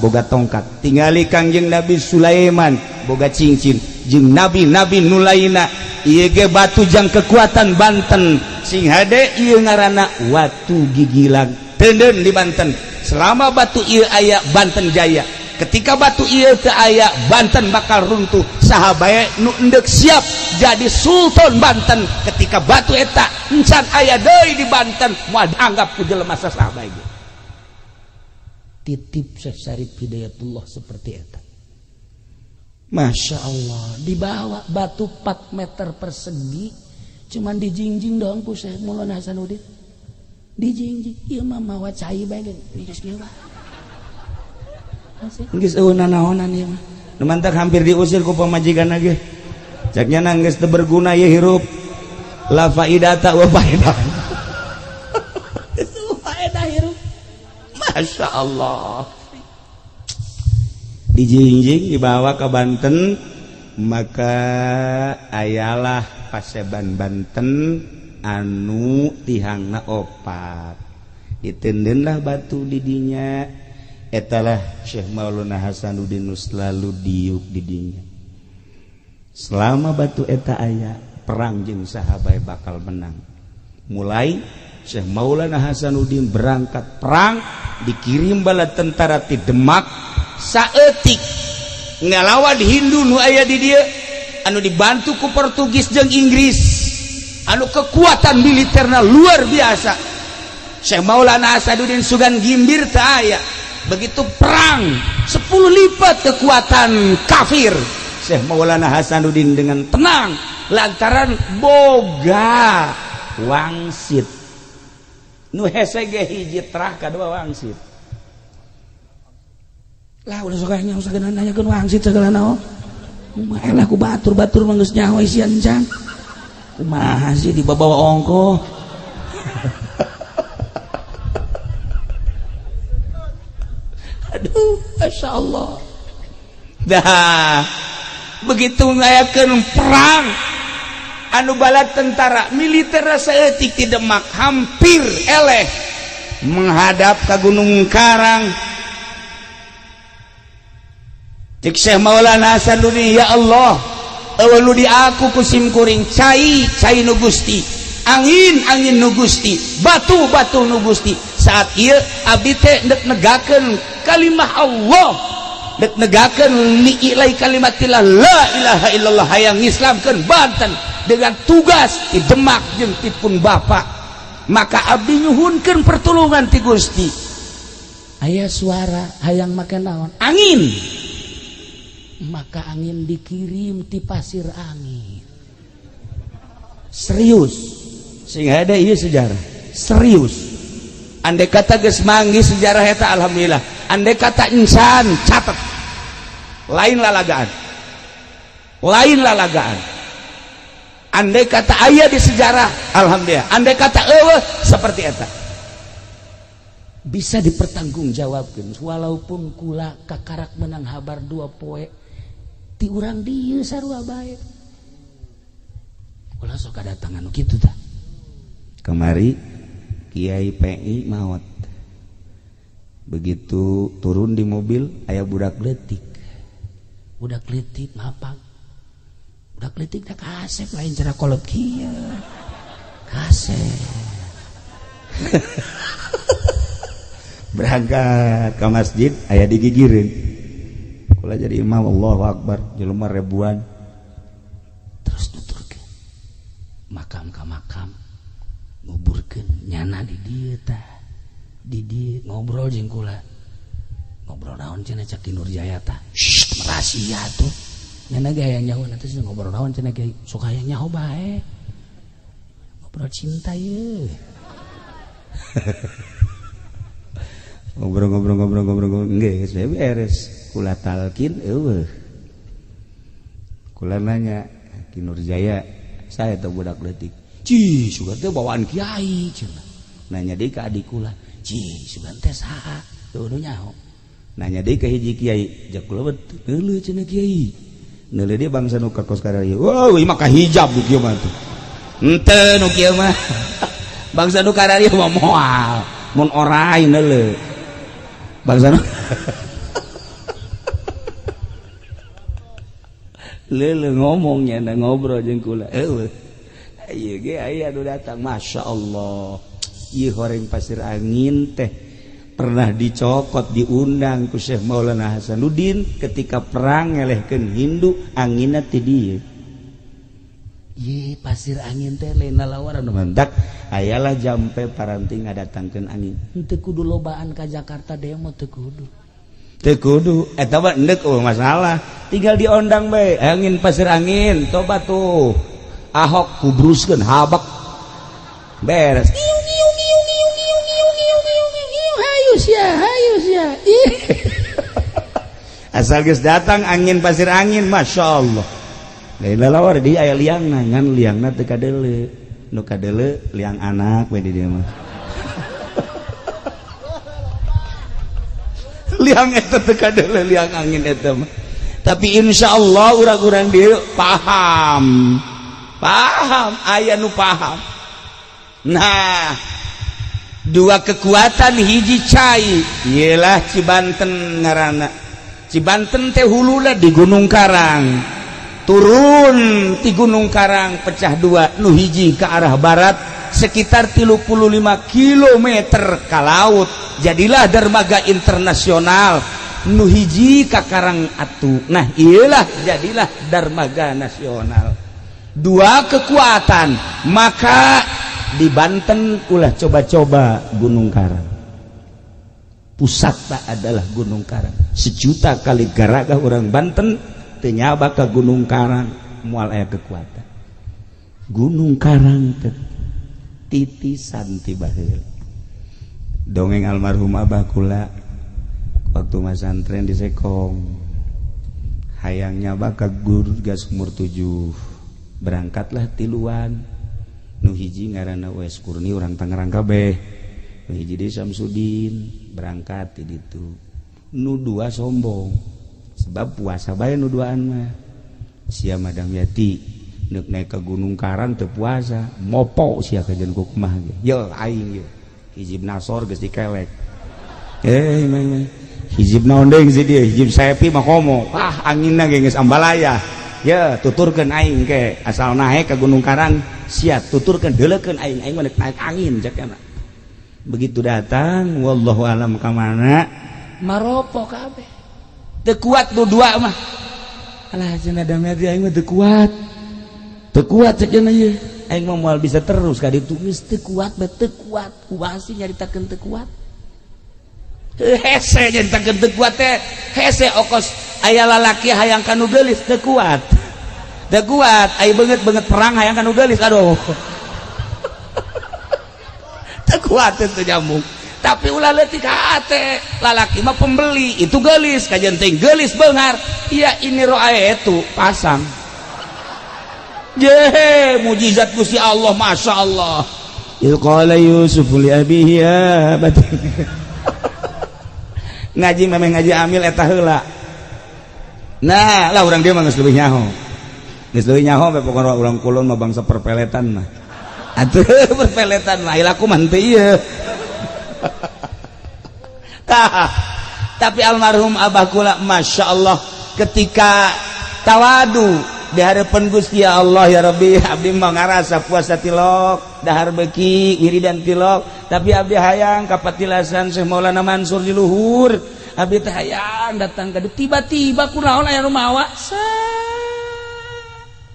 boga tongkat tingali Kangjeng Nabi Sulaiman boga cincin jeung nabi-nabi nu lainna ieu ge batu jang kekuatan Banten sing hade ieu ngaranna watu gigilang teuneun di Banten. Selama batu ieu aya Banten jaya. Ketika batu ieu teu aya Banten bakal runtuh. Saha bae nu endek siap jadi sultan Banten ketika batu eta encan aya deui di Banten moal dianggap ku jelema saha bae. Titip Syekh Syarif Hidayatullah seperti eta. Masya Allah dibawa batu 4 meter persegi cuman dijingjing doang ku Syekh Maulana Hasanuddin. Dijingjing ieu mah mawa cai bae geus kieu mah geus eueuh nanaonan ieu mah nu mantak hampir diusir ku pamajikanna ge cak nya geus teu berguna ieu hirup la faidata wa faidah itu faedah hirup Masya Allah dijingjing dibawa ke Banten maka ayalah Paseban Banten anu tihangna 4 ditendeunlah batu didinya etalah Syekh Maulana Hasanuddin selalu diuk didinya selama batu eta aya perang jeung sahabat bakal menang mulai Syekh Maulana Hasanuddin berangkat perang dikirim bala tentara ti Demak saeutik ngalawan Hindu nu aya di dieu anu dibantu ku Portugis jeung Inggris anu kekuatan militerna luar biasa. Syekh Maulana Hasanuddin Sugan Gimbir teu aya begitu perang 10 lipat kekuatan kafir Syekh Maulana Hasanuddin dengan tenang lantaran boga wangsit nu hese ge hiji trah kadua wangsit lah ulah sok nya usah nanyakeun wangsit segala naon elah ku batur-batur mah geus nyaho isian can kumaha sih dibawa ongko aduh Masya Allah dah begitu ngayakeun perang anu bala tentara militer saeutik ti Demak hampir eleh menghadap ka Gunung Karang cek Syekh Maulana Hasanuddin ya Allah eueuh nu di aku kusim kuring cai nu Gusti angin nu Gusti, batu nu Gusti. Saat ieu abdi teh dek negakeun kalimah Allah, dek negakeun li'ilai kalimatillah la ilaha illallah hayang ngislamkeun Banten dengan tugas di Demak jeung ti pun Bapak. Maka abdi nyuhunkeun pertolongan ti Gusti. Aya suara hayang make naon? Angin. Maka angin dikirim ti pasir angin. Serius. Sehingga ada ieu sejarah. Serius. Andai kata geus manggi sejarah eta alhamdulillah. Andai kata insan catat. Lain lalagaan. Andai kata aya di sejarah alhamdulillah. Andai kata eueuh seperti eta. Bisa dipertanggungjawabkeun walaupun kula kakarak menang habar 2 poe ti urang dieu sarua bae. Kula sok kadatangan nu kitu tah. Kemari Kiai PI maot. Begitu turun di mobil aya budak leutik. Budak leutik ngapang. Budak leutik da kasep lain cara kolot kieu. Kasep. Berangkat ke masjid aya digigireun. Kula jadi imam Allahu Akbar jelema ribuan. Terus nuturkeun makam ka makam nguburkeun nyana di dieu tah. Di dieu ngobrol jeung kula. Ngobrol naon cenah cak di Nurjaya tah. Rahasia tuh. Nyana ge hayang nyaho nanti ngobrol naon cenah ge sok hayang nyaho bae. Ngobrol cinta ye. Ngobrol geus beres. Kula talkin eueuh. Kula nanya Ki Nurjaya, saya teh budak leutik. Ci, sugan teh bawaan kiai cenah. Nanya deui ka adik kula, "Ci, sugan teh saha?" Teu nu nyaho. Nanya deui ka hiji kiai, "Jak kula beut neuleuh cenah kiai." Neuleuh dia bangsa nu ka kos karaya. Wah, ieu mah ka hijab di kieu mah tuh. Henteu nu kieu mah. Bangsa nu karaya mah moal. Mun orai neuleuh. Bangsa nu leuleuh ngomongnya na ngobrol jeung kula. Eueuh. Ieu ge aya nu datang masyaallah. Ieu horeng pasir angin teh pernah dicokot diundang ku Syekh Maulana Hasanuddin ketika perang ngelehkeun Hindu anginna ti dieu. Ieu pasir angin teh lain lalawaran mantak ayalah jampe paranting ngadatangkeun angin. Henteu kudu lobaan ka Jakarta demo teu kudu. Teu kudu eta mah endek masalah. Tinggal diondang bae angin pasir angin tobat tuh. Ahok kubruskeun habak. Beres. Hayus ya. Asal geus datang angin pasir angin masyaallah. Lain lalawar di aya liangna ngan liangna teu kadeuleu. Nu kadeuleu liang anak we di dieu mah. Liang eta teu kadeuleu liang angin eta mah. Tapi insyaallah urang-urang dieu paham aya nu paham. Nah, dua kekuatan hiji cai ialah Cibanten ngaranna. Cibanten teh huluna di Gunung Karang. Turun di Gunung Karang pecah dua, nu hiji ke arah barat sekitar 35 km ka laut. Jadilah dermaga internasional. Nu hiji ka Karang Atu. Nah, iyalah jadilah dermaga nasional. Dua kekuatan, maka di Banten ulah coba-coba Gunung Karang. Pusatna adalah Gunung Karang. 1 juta kali garaga orang Banten teu nyaba ka Gunung Karang moal aya kekuatan. Gunung Karang teh titisan ti baheula. Dongeng almarhum Abah kula waktu masantren di Sekong. Hayang nyaba ka guru gas umur 7. Berangkatlah tiluan. Nu hiji ngaranna Wes Kurni urang Tangerang kabeh. Nu hiji di Samsudin berangkat di ditu. Nu dua sombong. Sebab puasa bae nu duaan mah. Sia Madam Yati neuk naik ke Gunung Karang teu puasa, mopo sia kajen ku kumaha ge. Ye aing ye. Hijib nasor geus dikelek. Hijib naon deui si dieu? Hijib saepi mah komo. Anginna ge geus ambalaya. ya tuturkeun aing ke asal naik ke Gunung Karang sia tuturkeun deuleukeun aing mah naik angin jakna. Begitu datang wallahu alam ka mana maropo kabeh teu kuat nu dua mah alah cenah damai aing mah teu kuat cenah ieu aing mah moal bisa terus ka ditu geus teu kuat kumaha sih nyaritakeun teu kuat hese nyaritakeun teu kuat teh hese okos aya lalaki hayang kanu geulis teu kuat aya beungeut perang hayang kanu geulis aduh teu kuat teu nyambung tapi ulah leutik ka ate lalaki mah pembeli itu geulis kajen teh geulis beungar iya ini roa itu pasang ye mujizat Gusti Allah masyaallah qala Yusuf li abihi ya ngaji memang ngaji amil eta heula nah lah urang dia mah geus leuwih nyaho pokokna urang kulon mah bangsa perpeletan mah atuh perpeletan mah ilaku mah teu ieu tapi almarhum abah kula masyaallah ketika tawadu di harapan Gusti ya Allah ya Rabbi abdi mah ngarasa puasa tilok dahar beuki wiridan tilok tapi abdi hayang ka patilasan Syekh Maulana Mansur di luhur abdi teh hayang datang ka tiba-tiba kunaon aya nu mawa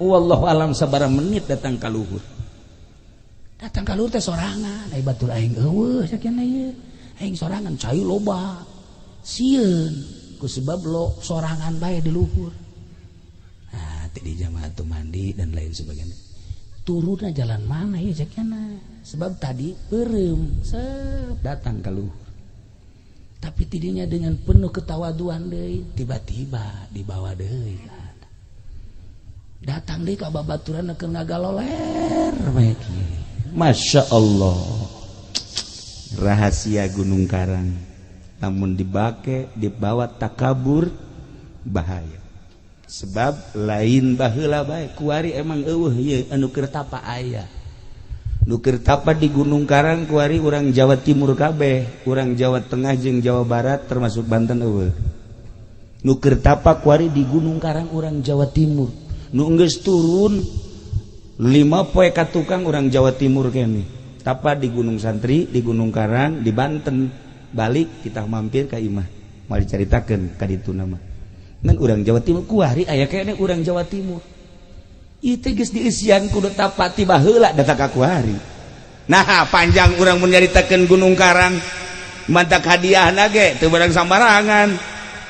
wallahu alam sabaraha menit datang ka luhur teh sorangan ai batur aing eueuh sakieu ieu aing sorangan cai loba sieun ku sebab lo sorangan bae di luhur di jamaah tu mandi dan lain sebagainya turunnya jalan mana ya ceknya sebab tadi berem datang ke luhur tapi tidinya dengan penuh ketawaduan deui tiba-tiba dibawa deui datang deui ka babaturan keur ngagaloler bae Masya Allah rahasia Gunung Karang namun dibawa takabur bahaya sebab lain baheula bae kuari emang eueuh ieu anu keur tapa aya nu keur tapa di Gunung Karang kuari urang Jawa Timur kabeh urang Jawa Tengah jeung Jawa Barat termasuk Banten eueuh nu keur tapa kuari di Gunung Karang urang Jawa Timur nu geus turun 5 poe ka tukang urang Jawa Timur keneh tapa di Gunung Santri di Gunung Karang di Banten balik kita mampir ka imah moal dicaritakeun ka ditu nama ngan urang Jawa Timur kuari aya kene urang Jawa Timur ieu teh geus dieusian kudu tapati baheula datang ka kuari nah panjang urang mun nyaritakeun Gunung Karang mantak hadiahna ge teu barang sambarangan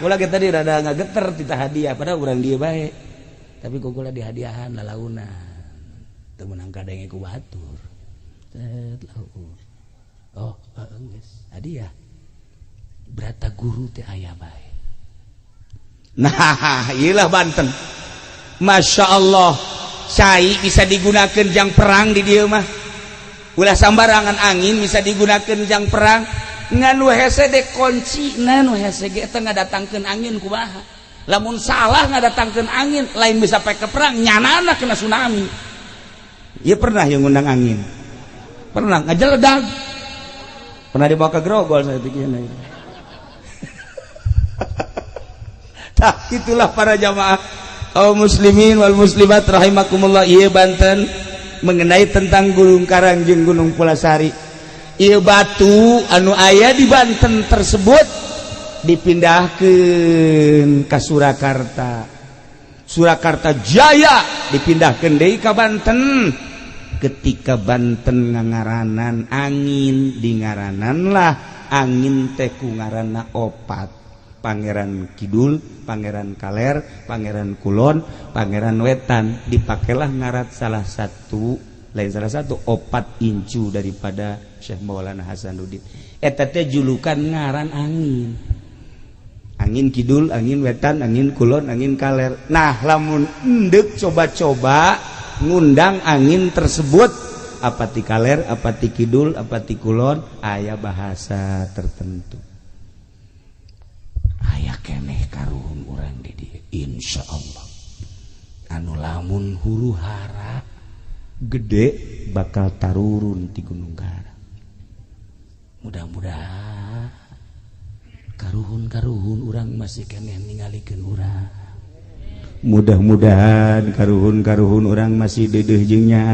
ulah ge tadi rada ngageter tita hadiah padahal urang dieu bae tapi kukula dihadiahan lalauna teu meunang kadenge ku batur oh geus hadiah berata guru teh aya bae. Nah iyalah Banten Masya Allah cai bisa digunakan jang perang di dia mah ulah sambarangan angin bisa digunakan jang perang nganu hese de kunci nganu hese ge eta ngadatangkeun angin kumaha lamun salah ngadatangkeun angin lain bisa pake perang nyanana kena tsunami ieu pernah yang ngundang angin pernah ngajeledag pernah dibawa ke Grogol saya pikirnya tak itulah para jamaah kaum muslimin wal muslimat rahimakumullah ieu Banten mengenai tentang Gunung Karang jeung Gunung Pulasari ieu batu anu aya di Banten tersebut dipindahkeun ka Surakarta Jaya dipindahkeun deui ka Banten ketika Banten ngangaranan angin di ngaranan lah angin teh ku ngaranna opat Pangeran Kidul, Pangeran Kaler, Pangeran Kulon, Pangeran Wetan dipakailah ngarat salah satu opat incu daripada Syekh Maulana Hasanuddin eta teh julukan ngaran angin Kidul, angin Wetan, angin Kulon, angin Kaler nah lamun endek coba-coba ngundang angin tersebut apa ti Kaler, apa ti Kidul, apa ti Kulon aya bahasa tertentu aya keneh karuhun urang di dieu insyaallah anu lamun huru-hara gede bakal tarurun di Gunung Karang mudah-mudahan karuhun urang masih keneh ningalikeun urang mudah-mudahan karuhun-karuhun orang masih dedeh jeung nya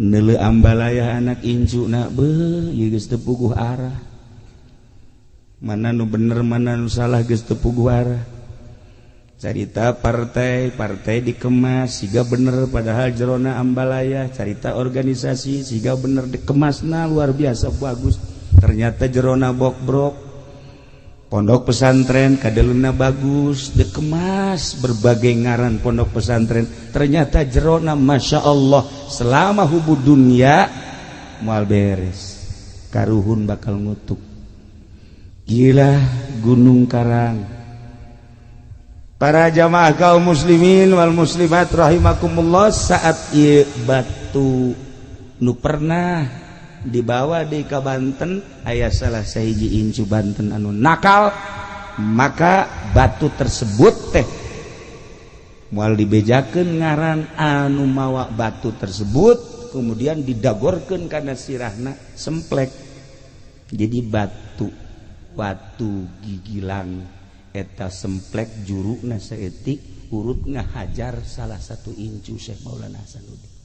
neuleuh ambalaya anak incu na beuh ieu geus teu puguh arah mana nu bener mana nu salah geus teu puguh arah carita partai dikemas siga bener padahal jerona ambalaya carita organisasi siga bener dikemasna luar biasa bagus ternyata jerona bok-brok pondok pesantren kadeluna bagus dikemas berbagai ngaran pondok pesantren ternyata jerona masya Allah selama hubud dunia moal beres karuhun bakal ngutuk gila gunung karang. Para jamaah kaum muslimin wal muslimat rahimakumullah saat ieu batu nu pernah dibawa di ka Banten aya salah sahiji incu Banten anu nakal maka batu tersebut teh moal dibejakeun ngaran anu mawa batu tersebut kemudian didagorkeun kana sirahna semplek jadi batu gigilang eta semplek jurukna saeutik urutna hajar salah satu incu Syekh Maulana Hasanuddin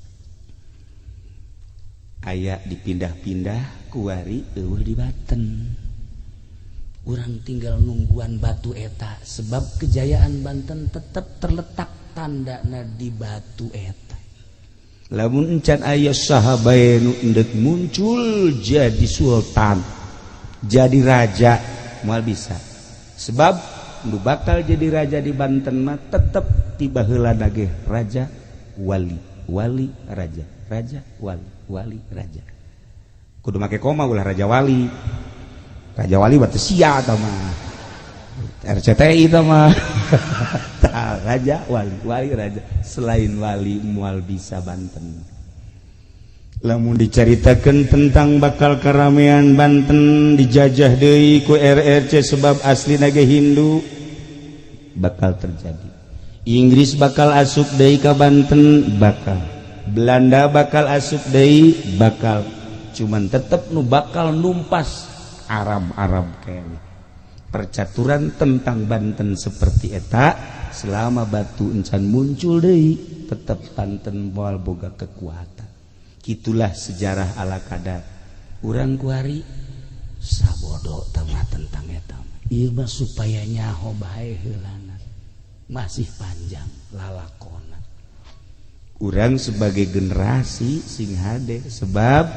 aya dipindah-pindah kuari eueuh di Banten urang tinggal nungguan batu eta sebab kejayaan Banten tetap terletak tandana di batu eta lamun encan aya saha bae nu endek muncul jadi sultan jadi raja moal bisa sebab nu bakal jadi raja di Banten mah tetep tiba heula nage raja wali raja wali raja kudu make koma ulah raja wali batu sia tah mah RCTI tah mah raja wali raja selain wali moal bisa Banten lamun dicaritakeun tentang bakal karamean Banten dijajah deui ku RRC sebab asli nage Hindu bakal terjadi Inggris bakal asup deui ka Banten bakal Belanda bakal asup deui bakal cuman tetep nu bakal numpas Arab kene percaturan tentang Banten seperti eta selama batu encan muncul deui tetep Banten moal boga kekuatan gitulah sejarah ala kadar urang kuari sabodo tama tentang eta ieu mah supaya nyaho bae heulana masih panjang lalakona urang sebagai generasi sing hade sebab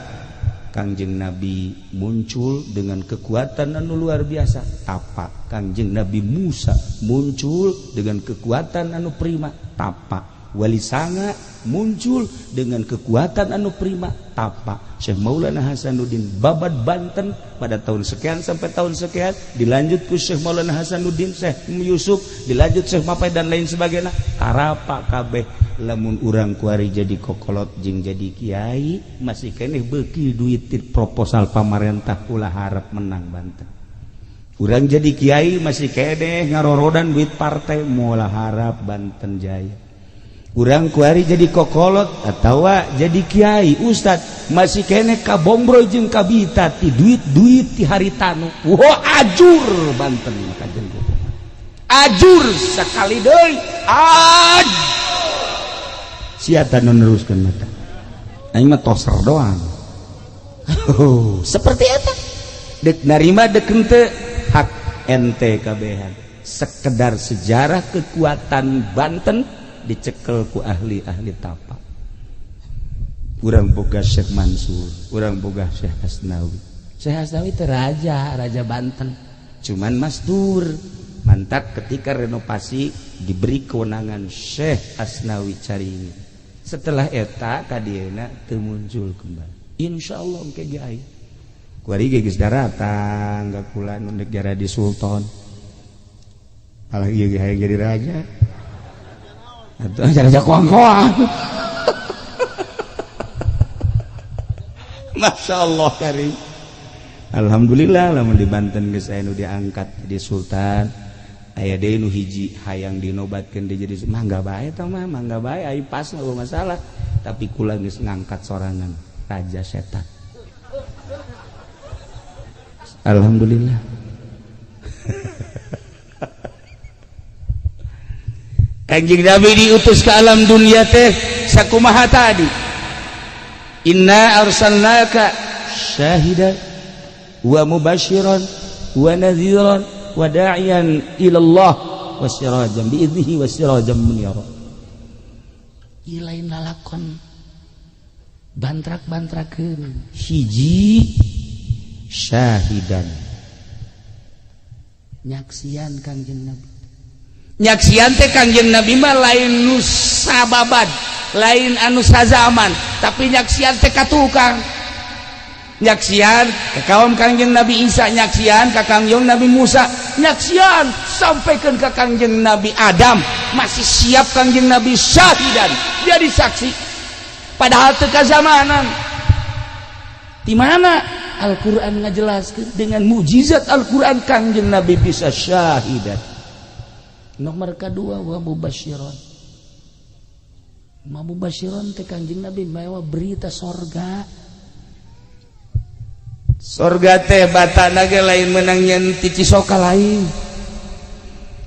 Kangjeng Nabi muncul dengan kekuatan anu luar biasa tapak Kangjeng Nabi Musa muncul dengan kekuatan anu prima tapak Wali Sanga muncul dengan kekuatan anu prima tapak Syekh Maulana Hasanuddin babat Banten pada tahun sekian sampai tahun sekian dilanjut ku Syekh Maulana Hasanuddin Syekh Yusuf dilanjut Syekh Mapai dan lain sebagainya tarapak kabeh lamun urang kuari jadi kokolot jeung jadi kiai masih keneh beuki duit proposal pamarentah ulah harap menang Banten urang jadi kiai masih keneh ngarorodan duit partai moal harap Banten jaya urang kuari jadi kokolot atau jadi kiai ustad masih kene kabombro jeung kabita ti duit ti haritanu wah ajur Banten maka jeung ajur sakali deui siata nu neruskeun mata aing mah toser doang seperti eta dek narima dek henteu hak ente kabehan sekedar sejarah kekuatan Banten dicekel ku ahli-ahli tapak urang boga Syekh Mansur urang boga Syekh Hasnawi teh raja Banten cuman mastur mantak ketika renovasi diberi kewenangan Syekh Hasnawi Caringi setelah eta kadieuna teu muncul kembali insyaallah engke ge aya kuari ge geus daratang gakula nu negara di sultan alah ieu ge hayang jadi raja atau raja koang-koang Masya Allah karim alhamdulillah lamun di Banten geus aya nu diangkat jadi sultan aya deui nu hiji hayang dinobatkeun dia jadi mangga bae tah mah mangga bae ai pas mah masalah tapi kula geus ngangkat sorangan raja setan alhamdulillah Kanjeng Nabi diutus ke alam dunia teh sakumaha tadi, inna arsalnaka syahidan wa mubasyiran wa nadhiran wa da'iyan ilallah wa sirajan bi'idnihi wa sirajan munira. Ilain lalakon bantrak-bantrakeun hiji syahidan nyaksian Kanjeng Nabi. Nyaksian teh Kanjeng Nabi mah lain nu sababad, lain anu sazaman, tapi nyaksian teh katukang. Nyaksian ka kaum Kanjeng Nabi Isa, nyaksian ka Kanjeng Nabi Musa, nyaksian sampaikan ke Kanjeng Nabi Adam, masih siap Kanjeng Nabi syahidan jadi saksi padahal teu kazamanan. Di mana Al-Qur'an ngajelaskeun dengan mukjizat Al-Qur'an Kanjeng Nabi bisa syahidan. Nomor kedua wa mubasyiran. Mubasyiran teh Kanjeng Nabi mawa berita sorga. Sorga teh batana ge lain meunang nyen ti Cisoka lain.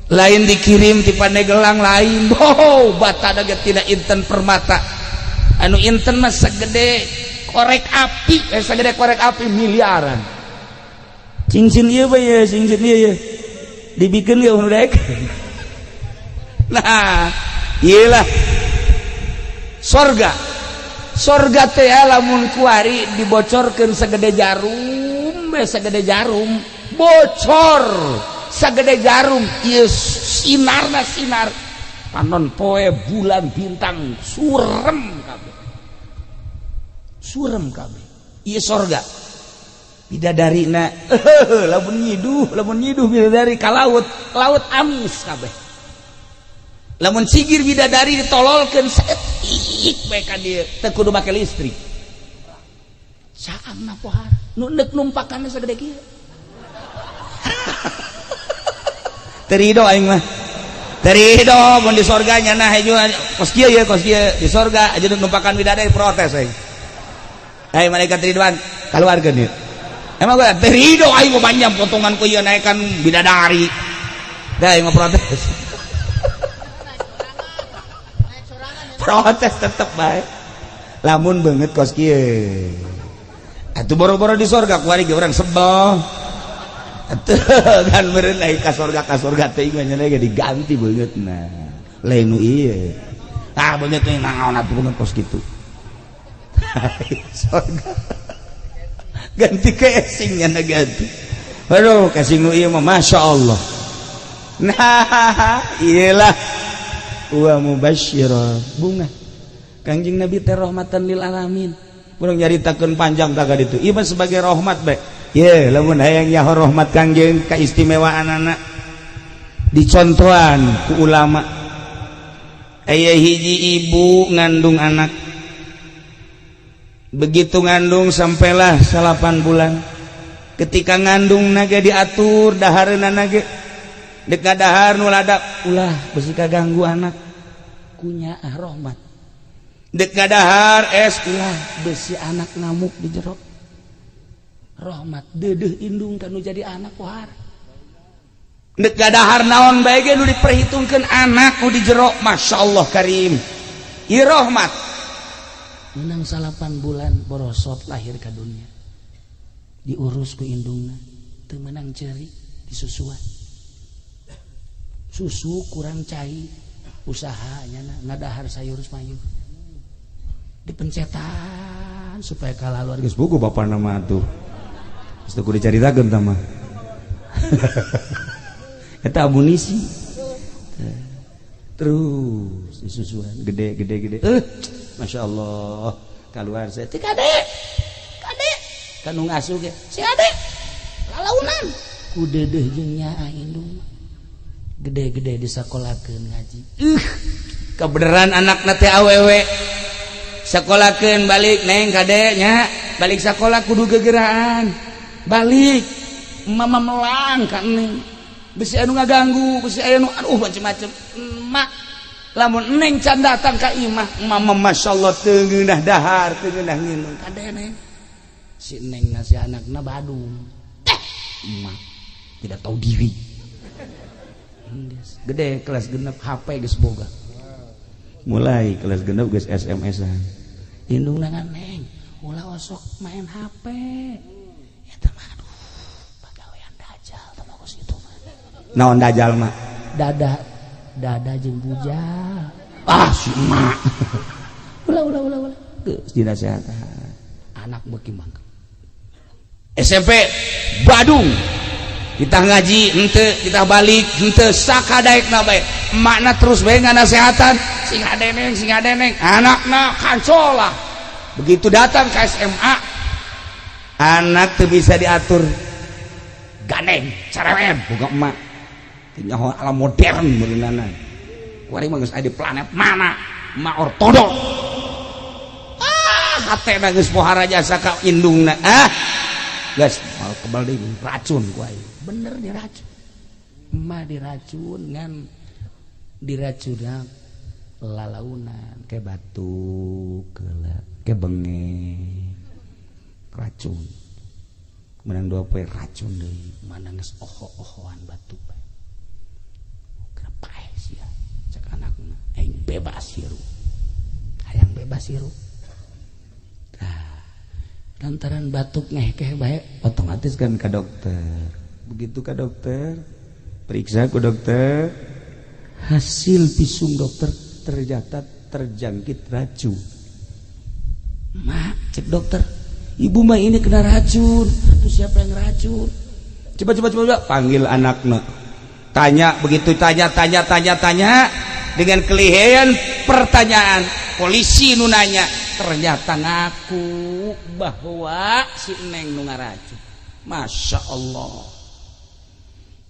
Lain dikirim ti Pandegelang lain. Oh, batana ge tidak inten permata. Anu inten mah sagede korek api, sagede korek api miliaran. Cincin ieu bae ya, cincin ieu ya. Dibikeun ge anu daek. Nah, iyalah sorga. Sorga teh lamun kuari dibocorkeun sagede jarum, sagede jarum, bocor sagede jarum. Ieu sinarna sinar panon poe bulan bintang surem kabeh. Surem kabeh. Ieu sorga. Bidadarina lamun nyiduh bidadari ka laut, laut amis kabeh. Lamun sigir bidadari ditololkeun seetik bae ka dieu teu kudu make listrik. Saangna pohar nu neuk numpakanna sagede kieu. Terido aing mah. Terido mun di sorga nya nah haju kos kieu ye kos kieu di sorga aja numpakan bidadari protes aing. Hai malaikat Ridwan kaluarkeun ieu. Emang gua terido aing mah panjang potongan ku ieu naekan bidadari. Da aing mah protes. Protes tetep baik. Lamun banget kos kieu. Atuh boro-boro di sorga kuari ge urang sebel. Atuh kan meureun ai ka sorga teh nya ge diganti beungeutna. Lain nu ieu. Ah beungeut teh naon atuh beungeut kos kitu. Sorga. Ganti casing nya ganti. Aduh casing nu ieu mah masyaallah. Nah, iyalah wa mubasyiran bunga Kanjeng Nabi teh rahmatan lil alamin. Urang nyaritakeun panjang taga ditu. Ieu sebagai rahmat bae. Ye lamun hayang nyaho rahmat Kanjeng kaistimewaanana dicontohan ku ulama. Aya hiji ibu ngandung anak. Begitu ngandung sampailah 8 bulan. Ketika ngandung naga diatur dahareunna naga dek dahar nu ladap ulah besi kaganggu anak kunya rahmat. Dek dahar es ulah besi anak ngamuk di jero rahmat deudeuh indung kanu jadi anak pohar. Dek dahar naon bae ge nu diperhitungkeun anak nu di jero masyaallah karim. Ieu rahmat. Menang 8 bulan borosot lahir ka dunia. Diurus ku indungna teu meunang ceuri disusuan. Susu kurang cai usahanya ngadahar sayur mayur dipencetan supaya kalaluan geus buku bapak nama tuh geus teu kudu dicaritakeun tah mah eta amunisi terus disusuan gede Masya Allah keluar saya ti kade kanu ngasuh ge si ade lalaunan ku deudeuh jeung nya indung gede-gede disakolakeun ngaji. Kebenaran anakna teh awewe. Sakolakeun balik neng kade nya, balik sakola kudu gegeraan. Balik mama melang ka neng. Bisi anu ngaganggu, bisi aya nu aduh macem-macem. Mak lamun neng can datang ka imah, mama masyaallah teu ngeunah dahar, teu ngeunah nginum. Kade neng. Si neng ngasih anakna Badung. Emak tidak tahu diri. Gede kelas genep HP geus boga. Mulai kelas genep geus SMS-an. Indung nangan neng, ulah osok main HP. Eta mah aduh, pagawean dajal tah bagus kitu mah. Naon dajal mah? Dada jeung bujal. Ah, si emak. Ulah. Geus dinasehatan. Anak beuki mangga. SMP Badung. Kita ngaji henteu, kita balik henteu, sakadaekna bae. Emakna terus bae nganasehatan, sing adeneng, anakna kancola. Begitu datang ke SMA, anak teu bisa diatur. Ganeng, cerewet, boga emak. Nyaho ala modern beunana. Kuari mah geus aya di planet mana? Emak ortodok. Hatena geus pohara jasa ka indungna. Guys, mal kebal deui racun ku aing. Bener diracun. Emak diracun ngan diracunna lalaunan ke batu, ke benge. Racun. Menang 2 poe racun deui. Mana geus oho-ohoan batu bae. Kepae sia. Cek anakna, aing bebas hirup. Hayang bebas hirup. Lantaran batuk ngehkeh baik otomatis kan ke dokter. Begitu ke dokter, periksa ke dokter, hasil visum dokter ternyata terjangkit racun. Mak, cek dokter, ibu mah ini kena racun. Aduh, siapa yang racun? Coba panggil anaknya. Tanya, begitu tanya dengan kelihayan pertanyaan. Polisi nu nanya, ternyata ngaku bahwa si Neng nu ngaracun. Masya Allah.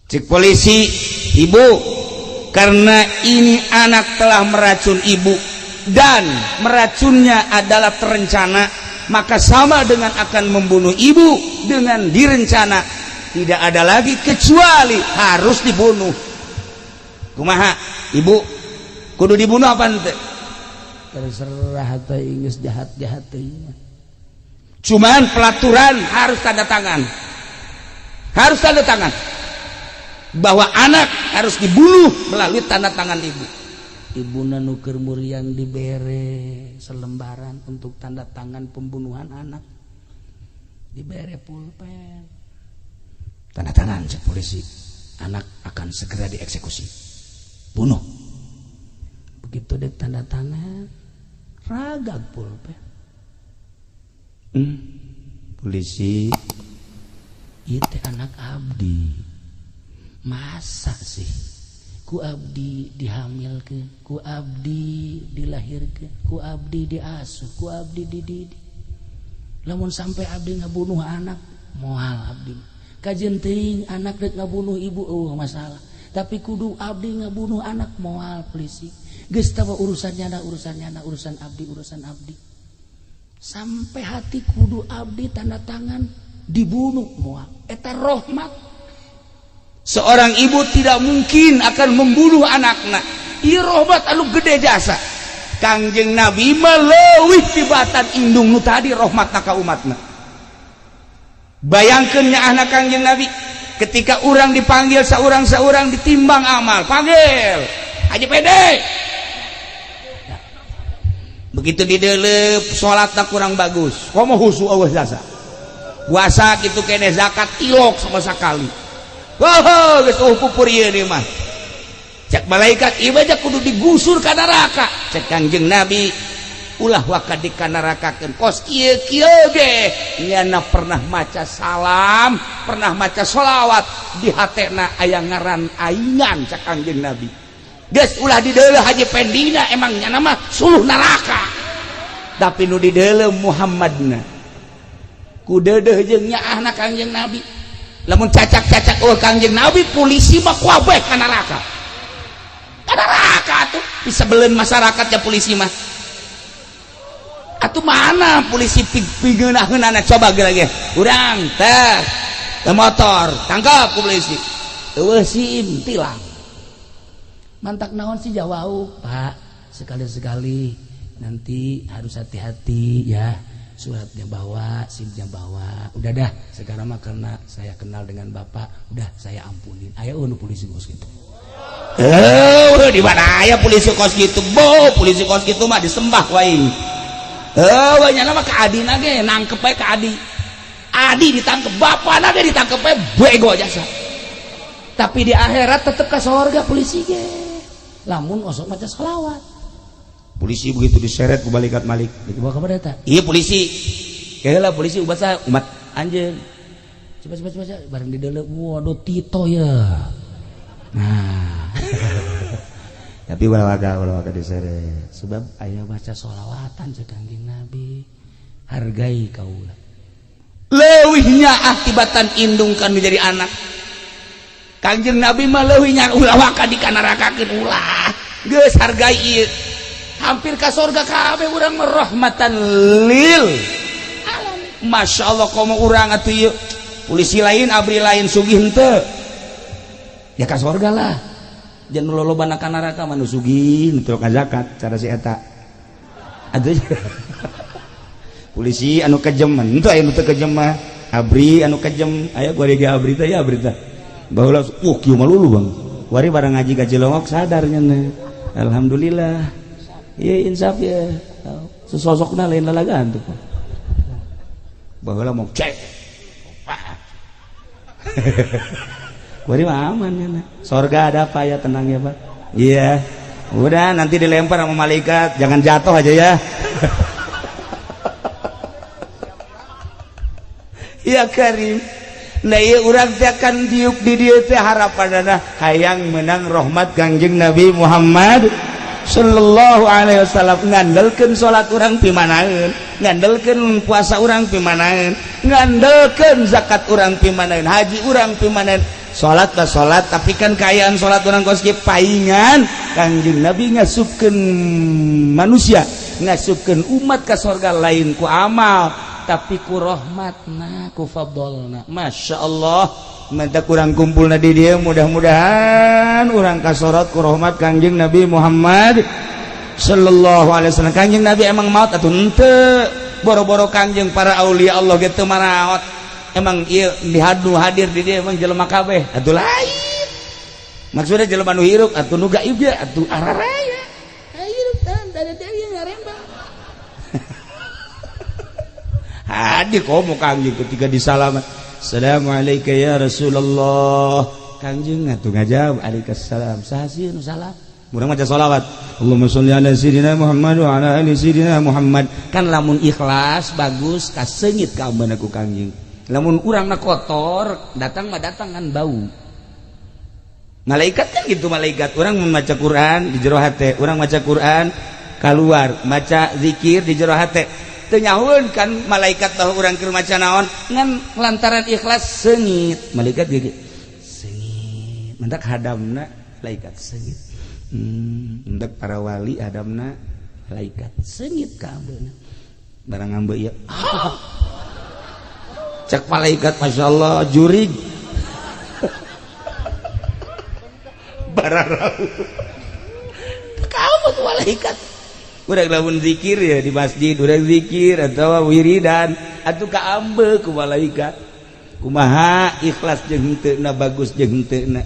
Cek polisi, ibu, karena ini anak telah meracun ibu dan meracunnya adalah terencana, maka sama dengan akan membunuh ibu dengan direncana. Tidak ada lagi kecuali harus dibunuh. Kumaha, ibu? Kudu dibunuh apa ente? Terserah teh geus jahat-jahat teh. Cuman pelaturan harus tanda tangan. Harus tanda tangan. Bahwa anak harus dibunuh melalui tanda tangan ibu. Ibuna nu keur muriang dibere selembaran untuk tanda tangan pembunuhan anak. Dibere pulpen. Tanda tangan cek polisi. Anak akan segera dieksekusi. Bunuh. Begitu dek tanda tangan, ragag pulpen. Polisi, itu anak abdi. Masa sih? Ku abdi dihamilkeun, ku abdi dilahirkeun, ku abdi diasuh, ku abdi dididik. Lamun sampai abdi ngabunuh anak, moal abdi. Kajen teuing anak rek ngabunuh ibu, masalah. Tapi kudu abdi ngabunuh anak, moal polisi. Geus tah urusan abdi. Sampai hati kudu abdi tanda tangan dibunuh moal. Eta rahmat. Seorang ibu tidak mungkin akan membunuh anakna. Ieu rahmat anu gede jasa. Kangjeng Nabi mah leuwih tibatan indung nu tadi rahmatna ka umatna. Bayangkeun nya anak Kangjeng Nabi ketika orang dipanggil saurang-saurang ditimbang amal, panggil Haji Pede. Begitu didelep salatna kurang bagus, komo husu eueuh jasa. Puasa kitu kene zakat ilok sama sakali. Wah, geus pupur ieu deui mah. Cek malaikat ieu bae kudu digusur ka neraka. Cek Kangjeng Nabi, ulah wakad di ka nerakakeun. Kos kieu-kieu ge nyana pernah maca salam, pernah maca sholawat, di hatena aya ngaran aingan cek Kangjeng Nabi. Geus ulah dideuleuh Haji Pendina emang nyana mah suluh neraka. Tapi nu dideuleuh Muhammadna. Ku deudeuh jeung nyaahna Kangjeng Nabi. Lamun cacak-cacak Kangjeng Nabi, polisi mah kuabeh ka neraka. Ka neraka atuh disebeleun masyarakatnya polisi mah. Atuh mana polisi pigeunaheunana coba ge urang teh motor tangkap ku polisi. Eueuh SIM tilang. Mantak naon sih jawab, Pak? Sekali-sekali nanti harus hati-hati ya. Suratnya bawa, SIM-nya bawa. Udah dah, sekarang mah karena saya kenal dengan Bapak, udah saya ampunin. Aya nu polisi bos gitu. Di mana aya polisi kos gitu polisi kos gitu mah disembah wae banyak nama ke Adi nage nangkep ke Adi ditangkep bapak nage ditangkep bego jasa tapi di akhirat tetep ke surga polisi ge lamun osok maca selawat polisi begitu diseret ku balikat malik dibawa ke mana iya polisi kayak polisi umat anjeun coba bareng di dalam waduh Tito ya nah tapi walawaga diseret sebab aya baca sholawatan cek Kangjeng Nabi hargai kaula leuwihnya akibatan indungkan menjadi anak Kangjeng Nabi mah leuwihnya ulah waka dikanarakakeun ulah geus hargai ieu hampir ka surga kabeh urang rahmatan lil alamin masyaallah komo urang atuh ieu polisi lain abri lain sugih henteu ya ka surga lah jangan loloban akan neraka manu sugih nutruk zakat cara si eta aduh polisi anu kejem itu aya nu teu kejem mah abri anu kejem aya gorega abri teh ya abri teh baheula kieu mah lulu bang wari barang ngaji ka Cilongok sadarnya alhamdulillah ieu insaf ya sesosokna lain lalagaan tuh baheula mau cek wari mah aman ya sorga ada apa ya tenang ya Pak iya udah nanti dilempar sama malaikat jangan jatuh aja ya ya Karim nah iya urang teh akan diuk di dieu teh harapanana hayang menang rahmat Kangjeng Nabi Muhammad sallallahu alaihi wasallam ngandelkeun salat urang pimanaeun ngandelkeun puasa urang pimanaeun ngandelkeun zakat urang pimanaeun haji urang pimanaeun salat ka salat tapi kan kaayaan salat urang kos kieu paingan Kangjeng Nabi ngasupkeun manusia ngasupkeun umat ka surga lain ku amal tapi ku rahmatna ku fadlna masyaallah menta kurang kumpulna di dieu mudah-mudahan urang kasorot ku rahmat Kangjeng Nabi Muhammad sallallahu alaihi wasallam Kangjeng Nabi emang maot atuh henteu boro-boro Kangjeng para aulia Allah ge teu maraot emang ieu hadir di dia emang jelema kabeh atuh lain maksudnya jelema nu hirup atuh nu gaib ge atuh araraya hirup tan da deui ngarembang hadir komo Kangjeng ketika disalamat assalamualaikum ya Rasulullah Kangjeng atuh ngajawab alaikassalam saha sieun salam urang maca sholawat Allahumma sholli ala sayyidina Muhammad wa ala ali sayyidina Muhammad kan lamun ikhlas bagus kaseungit ka ambeuna ku Kangjeng lamun urangna kotor datang mah datang kan bau malaikat kan gitu malaikat urang membaca Quran di jero hate urang maca Quran keluar maca zikir di jero hate teu nyahoeun kan malaikat bahwa urang keur maca naon ngan lantaran ikhlas seungit malaikat ge seungit mendak hadamna malaikat seungit mendak para wali hadamna malaikat seungit ka ambeuna barang ambe ieu cek malaikat masyaallah jurig bararau kamu tuh malaikat udah lamun zikir ya di masjid udah zikir atau wiridan atuh kaambe ku malaikat kumaha ikhlas jeung henteu bagus jeung henteu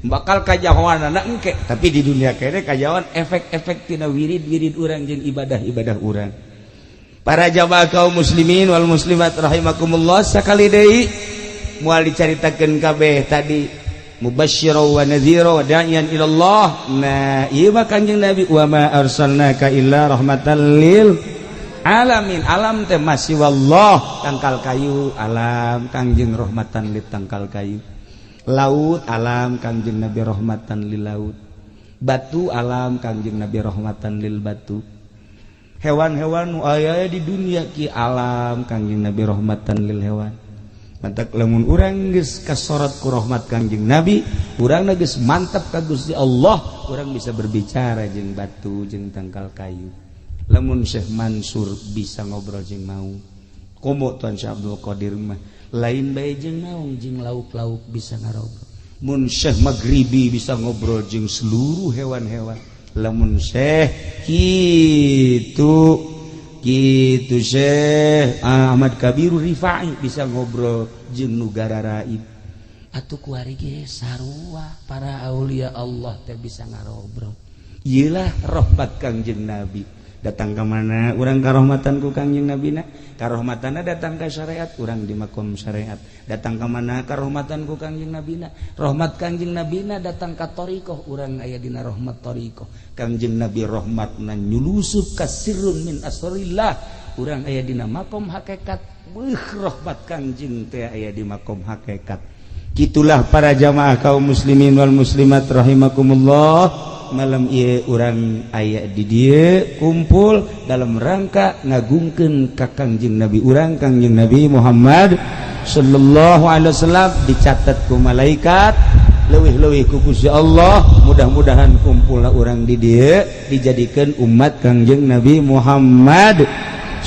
bakal kajahoanana engke tapi di dunia kene kajawan efek-efek tina wirid-wirid urang jeung ibadah-ibadah urang. Para jamaah kaum muslimin wal muslimat rahimakumullah sakali deui moal dicaritakeun kabeh tadi mubasysyiran wa nadhira wa da'iyan ila Allah. Nah, ieu mah Kanjeng Nabi wa ma arsalnaka illa rahmatan lil alamin. Alam teh masih wallah tangkal kayu alam Kanjeng rahmatan lil tangkal kayu. Laut alam Kanjeng Nabi rahmatan lil laut. Batu alam Kanjeng Nabi rahmatan lil batu. Hewan-hewan nu aya di dunia ki alam Kanjeng Nabi rahmatan lil hewan. Mantak lamun urang geus kasorot ku rahmat Kanjeng Nabi, urang geus mantap ka Gusti Allah, urang bisa berbicara jeung batu jeung tangkal kayu. Lamun Syekh Mansur bisa ngobrol jeung mau. Komo Tuan Syekh Abdul Qadir mah lain bae jeung naung jeung lauk-lauk bisa ngarobrol. Mun Syekh Maghribi bisa ngobrol jeung seluruh hewan-hewan. Lamun Syekh kitu Syekh Ahmad Kabiru Rifai bisa ngobrol jeung nu gara raib. atuh kuari ge sarua para aulia Allah teh bisa ngarobrol. Iyalah rahmat Kangjeng Nabi. Datang ke mana? Urang karahmatan ku Kangjeng Nabina. Karahmatanna datang ke syariat, urang di makom syariat. Datang ke mana? Karahmatan ku Kangjeng Nabina. Rahmat Kangjeng Nabina datang ka thariqah, urang aya dina rahmat thariqah. Kangjeng Nabi rahmatna nyulusup ka sirrun min asrillah, urang aya dina makom hakikat. Rahmat Kangjeng teh aya di makom hakikat. Kitulah para jamaah kaum muslimin wal muslimat rahimakumullah. Malam ieu urang aya di dieu kumpul dalam rangka ngagungkeun ka Kangjeng Nabi urang Kangjeng Nabi Muhammad sallallahu alaihi wasallam, dicatat ku malaikat leuwih-leuwih ku Gusti Allah. Mudah-mudahan kumpulna urang di dieu dijadikeun umat Kangjeng Nabi Muhammad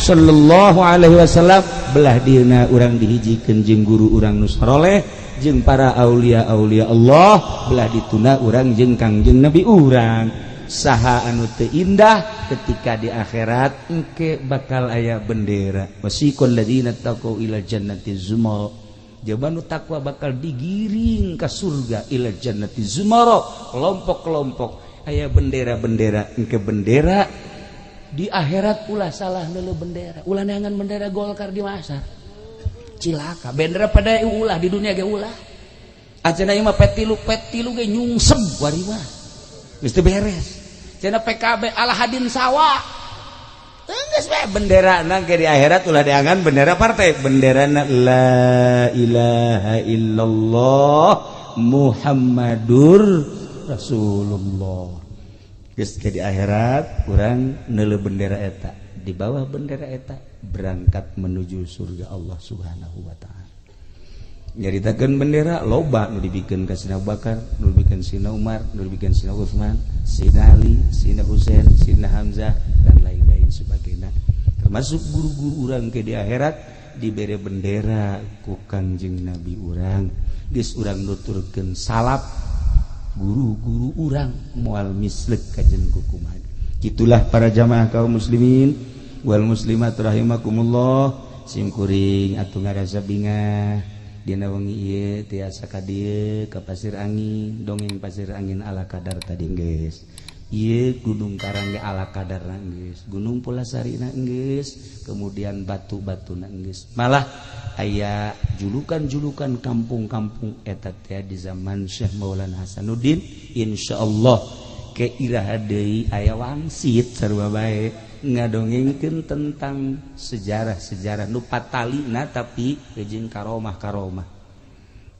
sallallahu alaihi wasallam. Belah dieuna urang dihijikeun jeung guru urang nu saleh jeung para aulia-aulia Allah, belah dituna urang jeung Kangjeng Nabi urang. Saha anu teu indah ketika di akhirat engke bakal aya bendera. Wasiqal ladzina taqau ila jannati zumara. Jabanu takwa bakal digiring ka surga ila jannati zumara. Kelompok-kelompok aya bendera-bendera, engke bendera di akhirat ulah salah neuleuh bendera. Ulah neangan bendera Golkar di Masar. Cilaka bendera pada ulah di dunia ge ulah ajeuna ieu mah petilu ge nyungsem wari mah geus teu beres. Cenah PKB Alhadin Sawa geus bae benderana ge di akhirat ulah diangan bendera partai, benderana la ilaha illallah Muhammadur Rasulullah. Geus ke di akhirat urang neuleuh bendera eta, di bawah bendera eta berangkat menuju surga Allah Subhanahu wa taala. Nyaritakeun bendera loba nu dibikeun ka Sina Abu Bakar, nu dibikeun Sina Umar, nu dibikeun Sina Utsman, Sina Ali, Sina Husain, Sina Hamzah dan lain-lain sebagainya. Termasuk guru-guru urang ke di akhirat dibere bendera ku Kangjeng Nabi urang. Geus urang nuturkeun salap guru-guru urang moal mislek ka jeung kumaha. Kitulah para jamaah kaum muslimin wal muslimat rahimakumullah. Simkuring atuh ngarasa bingah dina wengi ieu tiasa ka dieu ka pasir angin, dongeng pasir angin ala kadar tadi geus. Ieu gunung Karang ge ala kadarna geus, gunung Pulasarina geus, kemudian batu-batuna geus. Malah aya julukan-julukan kampung-kampung eta teh di zaman Syekh Maulana Hasanuddin. Insyaallah ke iraha deui aya wangsit sarua bae ngadongengkeun tentang sejarah-sejarah nu patalina tapi jeung karomah-karomah.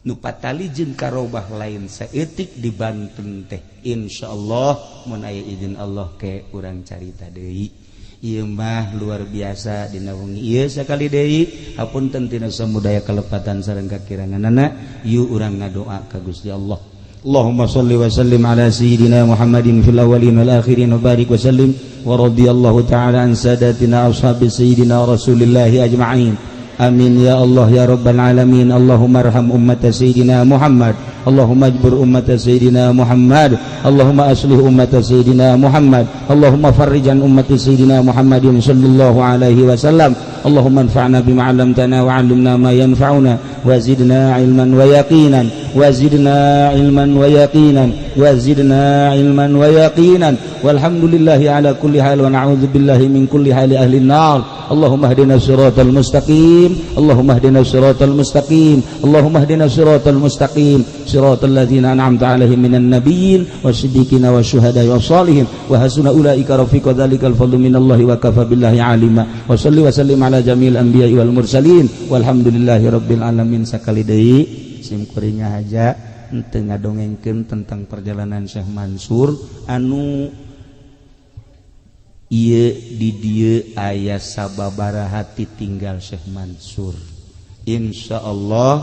Nu patali jeung karomah lain saeutik di Banten teh. Insyaallah mun aya izin Allah ke urang carita deui. Ieu mah luar biasa dina wengi ieu sakali deui. Hapunten tina samudaya kalepatan sareng kakiranganana, ieu urang ngadoa ka Gusti Allah. Allahumma salli wa sallim ala sayyidina Muhammadin fil awwalin wal akhirin wa barik wa sallim wa radiyallahu ta'ala an sadatina ashabi sayyidina Rasulillah ajma'in. Amin ya Allah ya rabbal alamin. Allahumma arham ummat sayyidina Muhammad, Allahumma ajbur ummat sayyidina Muhammad, Allahumma aslih ummat sayyidina Muhammad, Allahumma farrijan ummat sayyidina Muhammadin sallallahu alaihi wasallam. Allahumma anfa'na bima 'allamtana wa 'allimna ma yanfa'una wa zidna ilman wa yaqinan wa zidna ilman wa yaqinan wa zidna ilman wa yaqinan walhamdulillahi ala kulli hal wa na'udzu billahi min kulli hali ahli an-nar. Allahumma hdina siratal mustaqim, Allahumma hdina siratal mustaqim, Allahumma hdina siratal mustaqim, siratal ladzina an'amta 'alaihim minan nabiyyin wasiddiqin wasyuhada'i wassalihin wa hasuna ulaika rafiqa. Dzalikal fadlu minallahi wa kafa billahi 'alima. Wa shalli wa sallim ala jamil anbiya'i wal mursalin walhamdulillahi rabbil alamin. Sakali deui simkuring haja teu ngadongengkeun tentang perjalanan Syekh Mansur anu ieu di dieu aya sababaraha tinggal Syekh Mansur. Insyaallah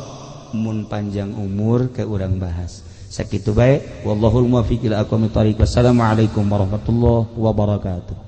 mun panjang umur ke urang bahas. Sakitu bae wallahul muwaffiq ila aqwamit thariq. Wassalamualaikum warahmatullahi wabarakatuh.